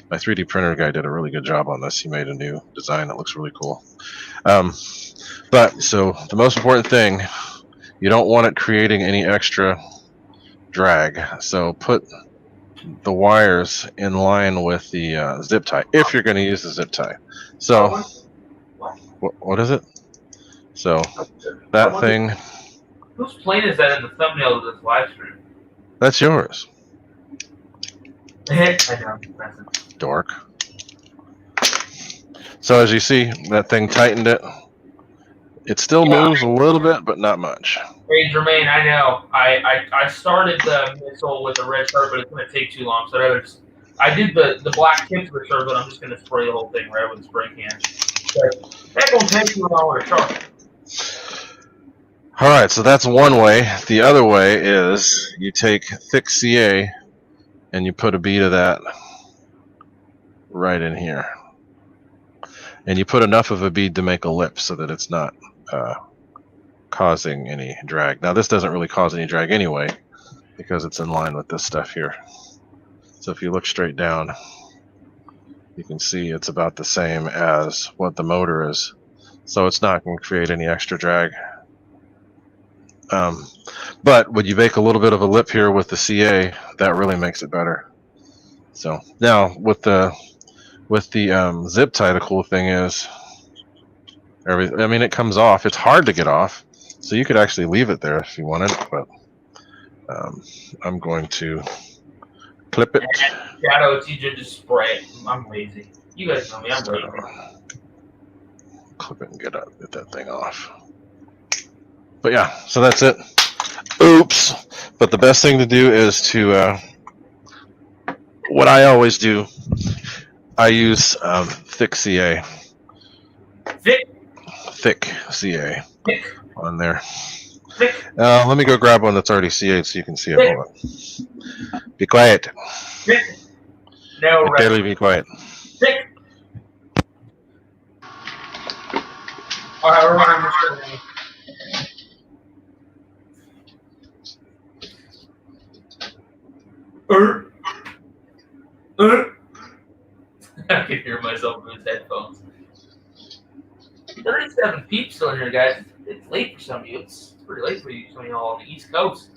My 3D printer guy did a really good job on this. He made a new design that looks really cool. But so the most important thing, you don't want it creating any extra drag. So put the wires in line with the zip tie if you're going to use the zip tie. So what is it? So that thing. Whose plane is that in the thumbnail of this live stream? That's yours. I know. Dork. So as you see, that thing tightened it. It still moves a little bit, but not much. Hey Jermaine, I know. I started the missile with a red shirt, but it's going to take too long. So I did the black tips for sure, but I'm just going to spray the whole thing red with a spray can. But that won't take too long with a shark. All right, so that's one way. The other way is you take thick CA and you put a bead of that right in here. And you put enough of a bead to make a lip so that it's not causing any drag. Now this doesn't really cause any drag anyway because it's in line with this stuff here. So if you look straight down, you can see it's about the same as what the motor is. So it's not going to create any extra drag. But when you make a little bit of a lip here with the CA, that really makes it better. So now with the zip tie, the cool thing is, it comes off. It's hard to get off, so you could actually leave it there if you wanted, but I'm going to clip it. Shadow, it's easier to spray it. I'm lazy. You guys know me, I'm lazy. Clip it and get that thing off. But yeah, so that's it. Oops. But the best thing to do is to, what I always do, I use thick CA. Thick CA on there. Let me go grab one that's already CA'd so you can see it. Hold on. Be quiet. No, Barely be quiet. All right, we're running. I can hear myself through his headphones. 37 peeps still in here, guys. It's late for some of you. It's pretty late for you, some of y'all on the East Coast.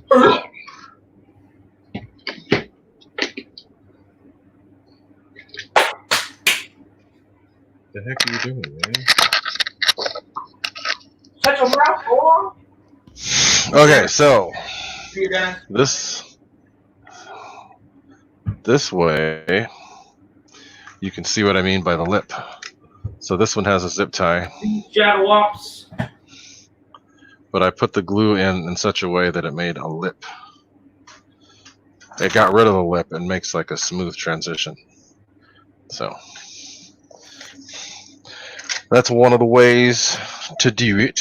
The heck are you doing, man? Shut your mouth, boy. Okay, so See you guys. this way you can see what I mean by the lip. So this one has a zip tie, Shadow Ops. but I put the glue in such a way that it made a lip. It got rid of the lip and makes like a smooth transition. So that's one of the ways to do it.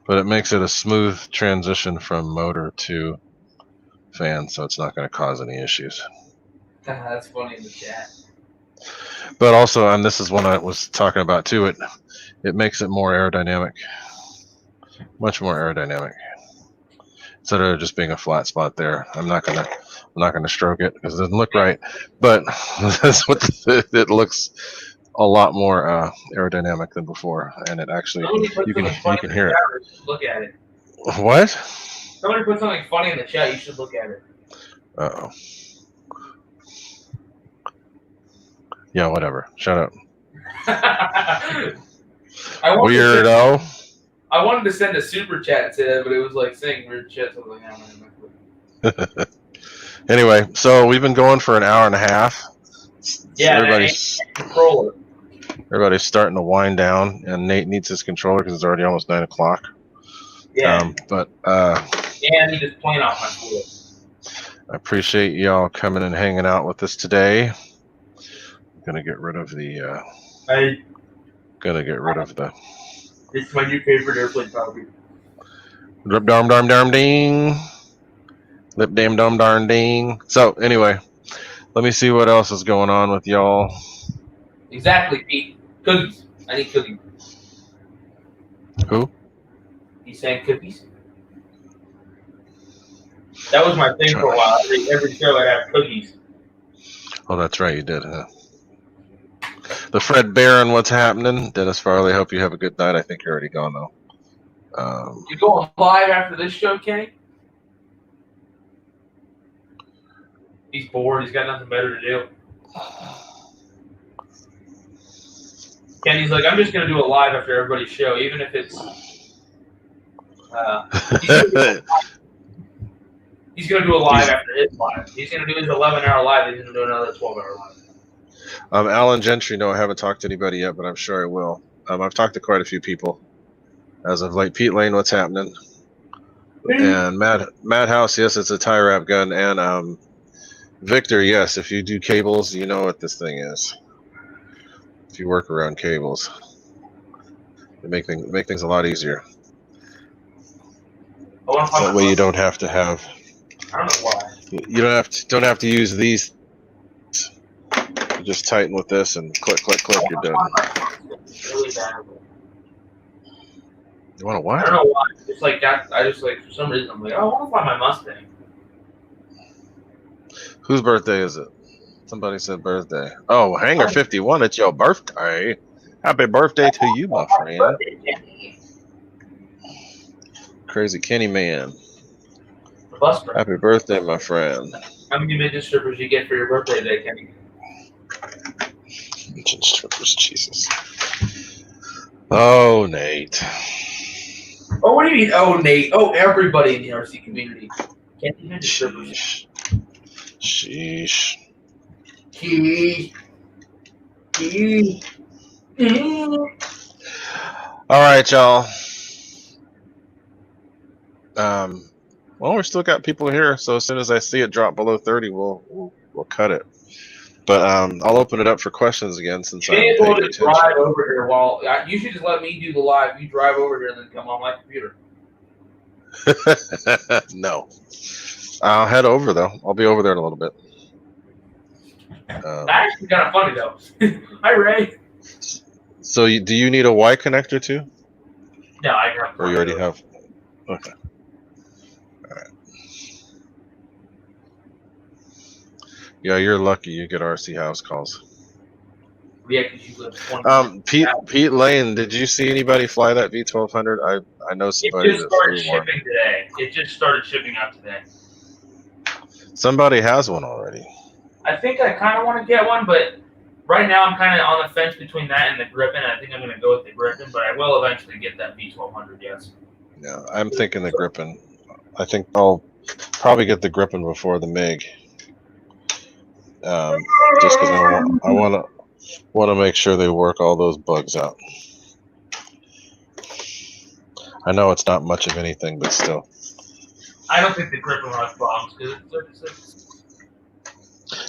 But it makes it a smooth transition from motor to fan, so it's not going to cause any issues. That's funny in the chat. But also, and this is one I was talking about too, it makes it more aerodynamic. Much more aerodynamic. Instead of just being a flat spot there, I'm not going to I'm not going to stroke it because it doesn't look right, but that's what it looks a lot more aerodynamic than before, and it actually Somebody put you something funny can in hear the it. chat, you should look at it. What? Somebody put something funny in the chat. You should look at it. Uh-oh. Yeah, whatever. Shut up. Weirdo. I wanted to send a super chat today, but it was like saying weird shit. So I was like, I'm not. Anyway, so we've been going for an hour and a half. Yeah, everybody's controller. Everybody's starting to wind down, and Nate needs his controller because it's already almost 9 o'clock. Yeah. And he just playing off my school. I appreciate y'all coming and hanging out with us today. I'm gonna get rid of the. It's my new favorite airplane copy. Drip darm darm darm ding. Lip dam dum darn ding. So anyway, let me see what else is going on with y'all. Exactly, Pete. Cookies. I need cookies. Who? He's saying cookies. That was my thing for a while. Every show I have cookies. Oh, that's right, you did, huh? The Fred Barron, what's happening? Dennis Farley, hope you have a good night. I think you're already gone, though. You going live after this show, Kenny? He's bored. He's got nothing better to do. Kenny's like, I'm just going to do a live after everybody's show, even if it's... he's going to do a live after his live. He's going to do his 11-hour live. He's going to do another 12-hour live. Alan Gentry, no, I haven't talked to anybody yet, but I'm sure I will. I've talked to quite a few people as of late. Pete Lane, what's happening? And Madhouse, yes, it's a tie wrap gun. And Victor, yes, if you do cables, you know what this thing is. If you work around cables, they make things a lot easier. That way you don't have to have. I don't know why. You don't have to use these. You just tighten with this and click, click, click. You're done. Really bad. You want to what? I don't know why. It's like that. I just like for some reason I'm like, oh, I want to find my Mustang. Whose birthday is it? Somebody said birthday. Oh, Hanger 51, it's your birthday. Happy birthday to you, my friend. Crazy Kenny man. Happy birthday, my friend. How many midget strippers you get for your birthday today, Kenny? Midget strippers, Jesus. Oh, Nate. Oh, what do you mean, oh, Nate? Oh, everybody in the RC community. Kenny midget strippers. Sheesh. All right, y'all. Well, we still got people here, so as soon as I see it drop below 30, we'll cut it. But I'll open it up for questions again since I'm paying attention. Drive over here while you should just let me do the live. You drive over here and then come on my computer. No, I'll head over though. I'll be over there in a little bit. That's actually kind of funny though. Hi, Ray. So do you need a Y connector too? No, I have. Or you already have? Okay. All right. Yeah, you're lucky you get RC house calls. Yeah, because you live 20 Pete Lane, did you see anybody fly that V1200? I know somebody. It just started shipping today. It just started shipping out today. Somebody has one already. I think I kind of want to get one, but right now I'm kind of on the fence between that and the Griffin. I think I'm going to go with the Griffin, but I will eventually get that V1200, yes. Yeah, I'm thinking the Griffin. I think I'll probably get the Griffin before the MiG. Just because I want to make sure they work all those bugs out. I know it's not much of anything, but still. I don't think the Griffin will have problems because it's 36.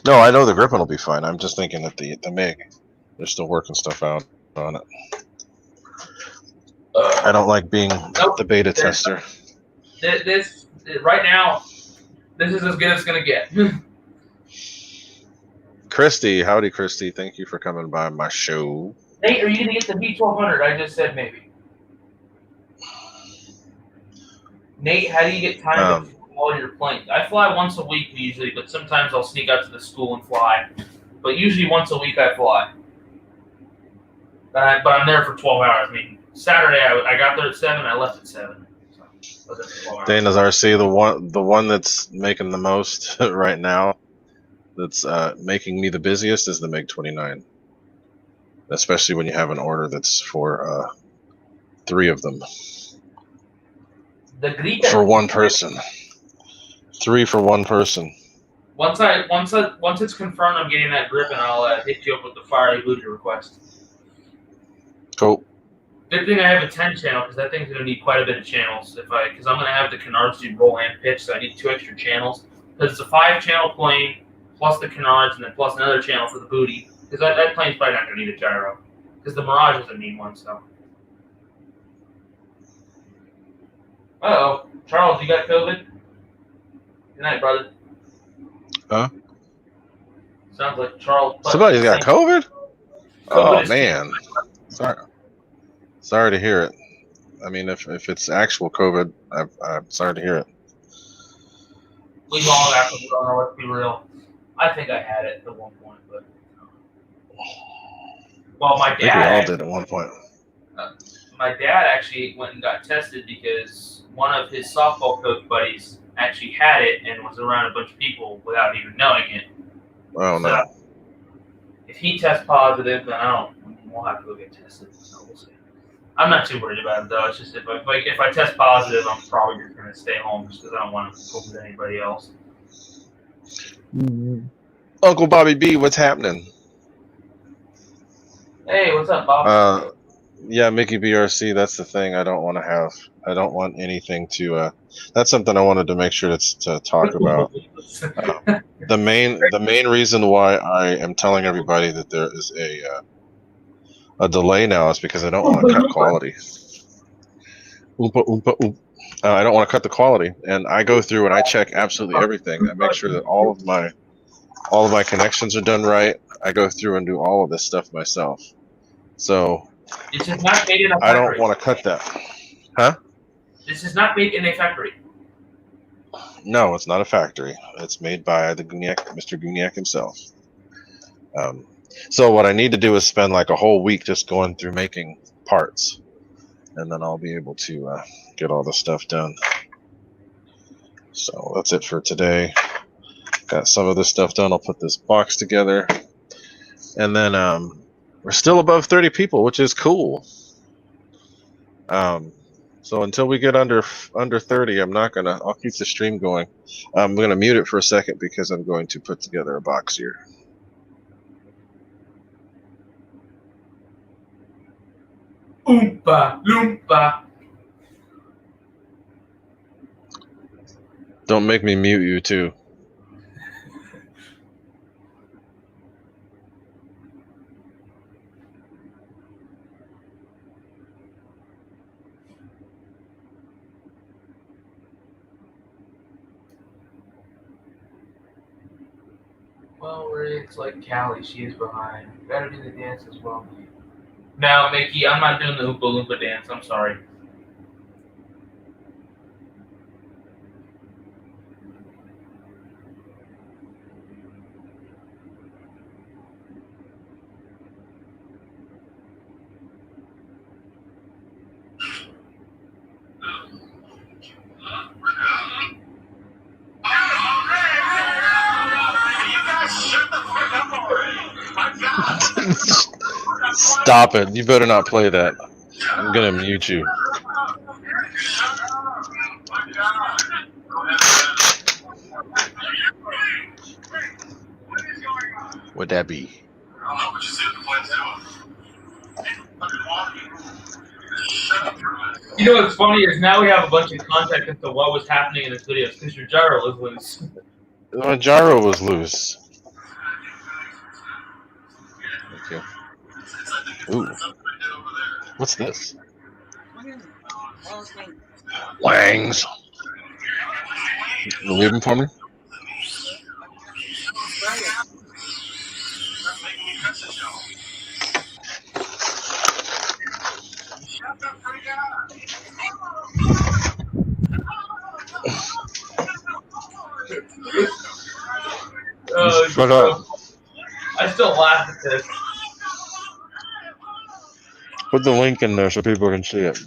No, I know the Griffin will be fine. I'm just thinking that the MiG, they're still working stuff out on it. I don't like being the beta tester. This right now, this is as good as it's gonna get. Christy, howdy, Christy. Thank you for coming by my show. Nate, are you gonna get the V1200? I just said maybe. Nate, how do you get time all your planes. I fly once a week usually, but sometimes I'll sneak out to the school and fly. But usually once a week I fly. But I'm there for 12 hours. I mean, Saturday I got there at 7. I left at 7. So I was there for 12 hours. Dana's RC, the one that's making the most right now, that's making me the busiest, is the MiG-29. Especially when you have an order that's for 3 of them. The Greta. For one person. 3 for one person. Once it's confirmed I'm getting that grip, and I'll hit you up with the fiery booty request. Cool. Good thing I have a 10 channel, because that thing's going to need quite a bit of channels. Because I'm going to have the canards do roll and pitch, so I need 2 extra channels. Because it's a 5-channel plane, plus the canards, and then plus another channel for the booty. Because that plane's probably not going to need a gyro. Because the Mirage doesn't need one, so. Uh-oh. Charles, you got COVID? Good night, brother. Huh? Sounds like Charles. Somebody's got COVID? Oh, is man. Sorry to hear it. I mean, if it's actual COVID, I'm sorry to hear it. We all have to know, let's be real. I think I had it at one point, but. Well, my I think we all did at one point. My dad actually went and got tested because one of his softball coach buddies actually had it and was around a bunch of people without even knowing it. Oh, no. So, if he tests positive, then we'll have to go get tested. So we'll see. I'm not too worried about it though. It's just if I test positive, I'm probably just going to stay home just because I don't want to go with anybody else. Uncle Bobby B, what's happening? Hey, what's up, Bob? Yeah, Mickey BRC, that's the thing I don't want to have. I don't want anything to that's something I wanted to make sure to talk about. The main reason why I am telling everybody that there is a delay now is because I don't want to cut quality. I don't want to cut the quality, and I go through and I check absolutely everything. I make sure that all of my connections are done right. I go through and do all of this stuff myself. So This is not made in a factory. I don't want to cut that. Huh? This is not made in a factory. No, it's not a factory. It's made by the Gooniac, Mr. Gooniac himself. So what I need to do is spend like a whole week just going through making parts, and then I'll be able to get all the stuff done. So that's it for today. Got some of this stuff done. I'll put this box together, and then we're still above 30 people, which is cool. So until we get under 30, I'll keep the stream going. I'm gonna mute it for a second because I'm going to put together a box here. Oompa loompa. Don't make me mute you too. Well, it's like Callie, she is behind. Gotta do the dance as well. Now, Mickey, I'm not doing the Oompa Loompa dance. I'm sorry. Stop it. You better not play that. I'm gonna mute you. Would that be? You know what's funny is now we have a bunch of context as to what was happening in this video because your gyro was loose. My gyro was loose. Thank you. Ooh. What's this? Wangs. You leave them for me? Shut up. I still laugh at this. Put the link in there so people can see it.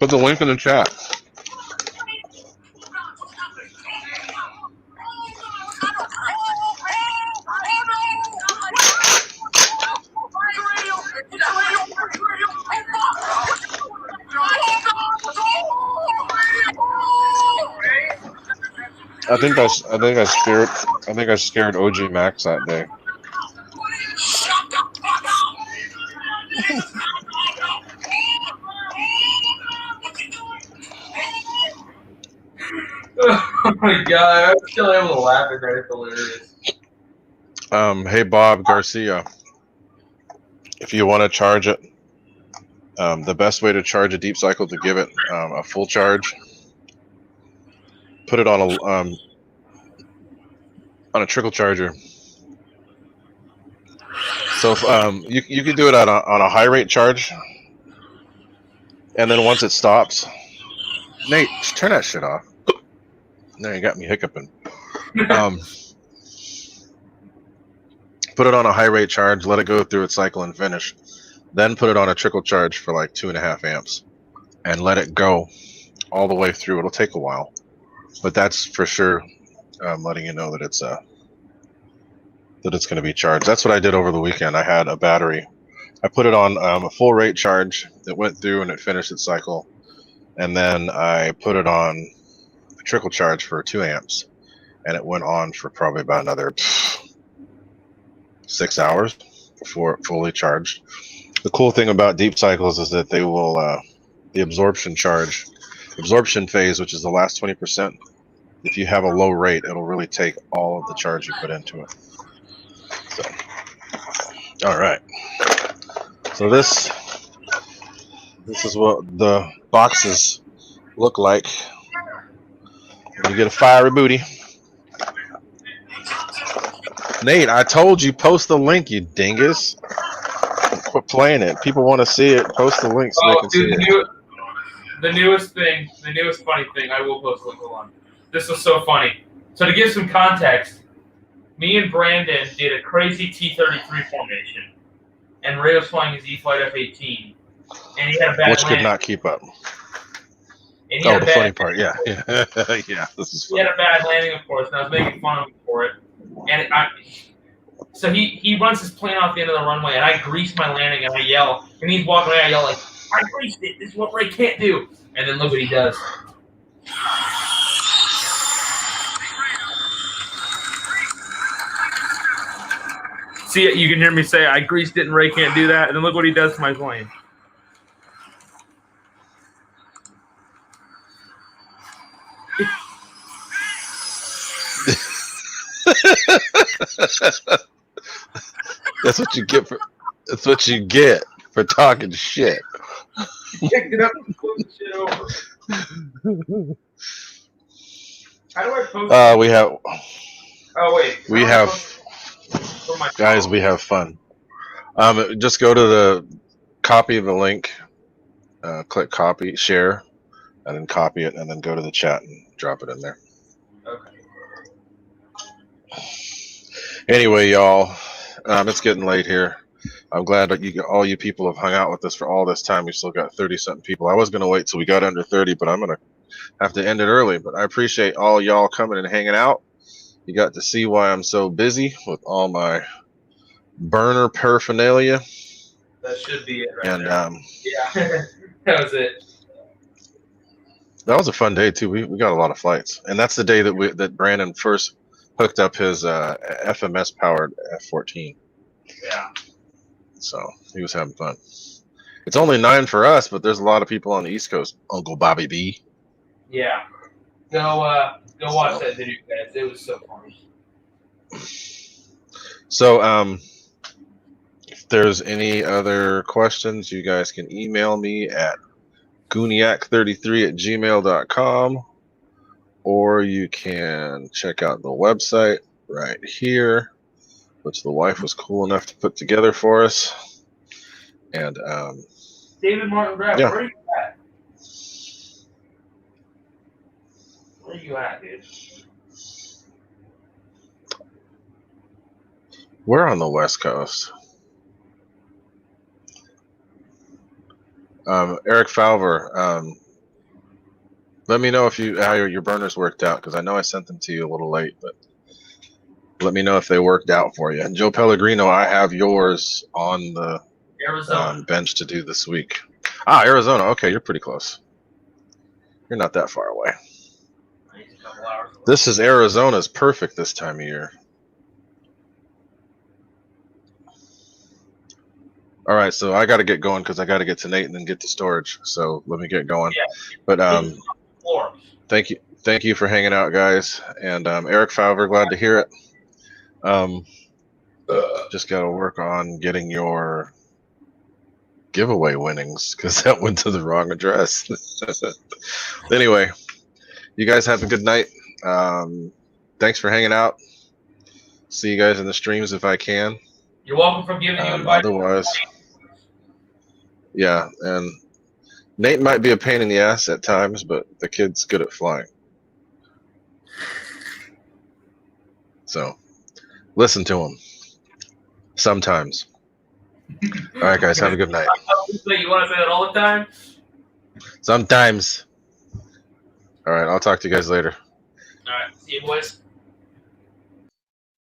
Put the link in the chat. I think I scared OG Max that day. Oh my god, I'm still able to laugh at that. It's hilarious. Hey Bob Garcia, if you want to charge it, the best way to charge a deep cycle to give it a full charge, put it on a trickle charger. So if, you can do it on a high rate charge, and then once it stops, Nate, turn that shit off. Now you got me hiccuping. Put it on a high rate charge, let it go through its cycle and finish. Then put it on a trickle charge for like 2.5 amps, and let it go all the way through. It'll take a while, but that's for sure letting you know that it's going to be charged. That's what I did over the weekend. I had a battery. I put it on a full rate charge. It went through and it finished its cycle, and then I put it on a trickle charge for 2 amps, and it went on for probably about another 6 hours before it fully charged. The cool thing about deep cycles is that they will the absorption phase, which is the last 20%. If you have a low rate, it'll really take all of the charge you put into it. So, all right. So this is what the boxes look like when you get a fiery booty. Nate, I told you, post the link, you dingus. Quit playing it. People want to see it. Post the link so they can see it. The newest funny thing, I will post a link on. This was so funny. So to give some context, me and Brandon did a crazy T-33 formation, and Ray was flying his E-Flight F-18, and he had a bad Which landing. could not keep up. And Oh, the funny part, yeah. Yeah, this is funny. He had a bad landing, of course, and I was making fun of him for it. And so he runs his plane off the end of the runway, and I grease my landing, and I yell, and he's walking away, I yell like, I greased it, this is what Ray can't do. And then look what he does. See, you can hear me say, I greased it, and Ray can't do that, and then look what he does to my plane. That's what you get for talking shit. Picked it up and flipped the shit over. How do I post? We have. Oh wait. We have. Guys, we have fun. Just go to the copy the link, click copy, share, and then copy it, and then go to the chat and drop it in there. Okay. Anyway, y'all, it's getting late here. I'm glad that all you people have hung out with us for all this time. We still got 30-something people. I was going to wait till we got under 30, but I'm going to have to end it early. But I appreciate all y'all coming and hanging out. You got to see why I'm so busy with all my burner paraphernalia. That should be it right and, there. Yeah, that was it. That was a fun day, too. We got a lot of flights. And that's the day that Brandon first hooked up his FMS-powered F-14. Yeah. So he was having fun. It's only 9 for us, but there's a lot of people on the East Coast. Uncle Bobby B. Yeah. Go watch that video, guys. It was so funny. So, if there's any other questions, you guys can email me at gooniac33@gmail.com, or you can check out the website right here, which the wife was cool enough to put together for us. And David Martin Graff, yeah. where are you at? Where are you at, dude? We're on the West Coast. Eric Falver, let me know if how your burners worked out, because I know I sent them to you a little late, but let me know if they worked out for you. And Joe Pellegrino, I have yours on the Arizona. bench to do this week. Ah, Arizona. Okay, you're pretty close. You're not that far away. I need a couple hours. This is Arizona's perfect this time of year. All right, so I got to get going because I got to get to Nate and then get to storage. So let me get going. Yeah. But Floor. thank you for hanging out, guys. And Eric Falver, glad to hear it. Just got to work on getting your giveaway winnings because that went to the wrong address. Anyway, you guys have a good night. Thanks for hanging out. See you guys in the streams if I can. You're welcome for giving you advice. Otherwise, yeah, and Nate might be a pain in the ass at times, but the kid's good at flying. So, listen to him. Sometimes. All right, guys, have a good night. You want to say that all the time? Sometimes. All right, I'll talk to you guys later. All right, see you, boys.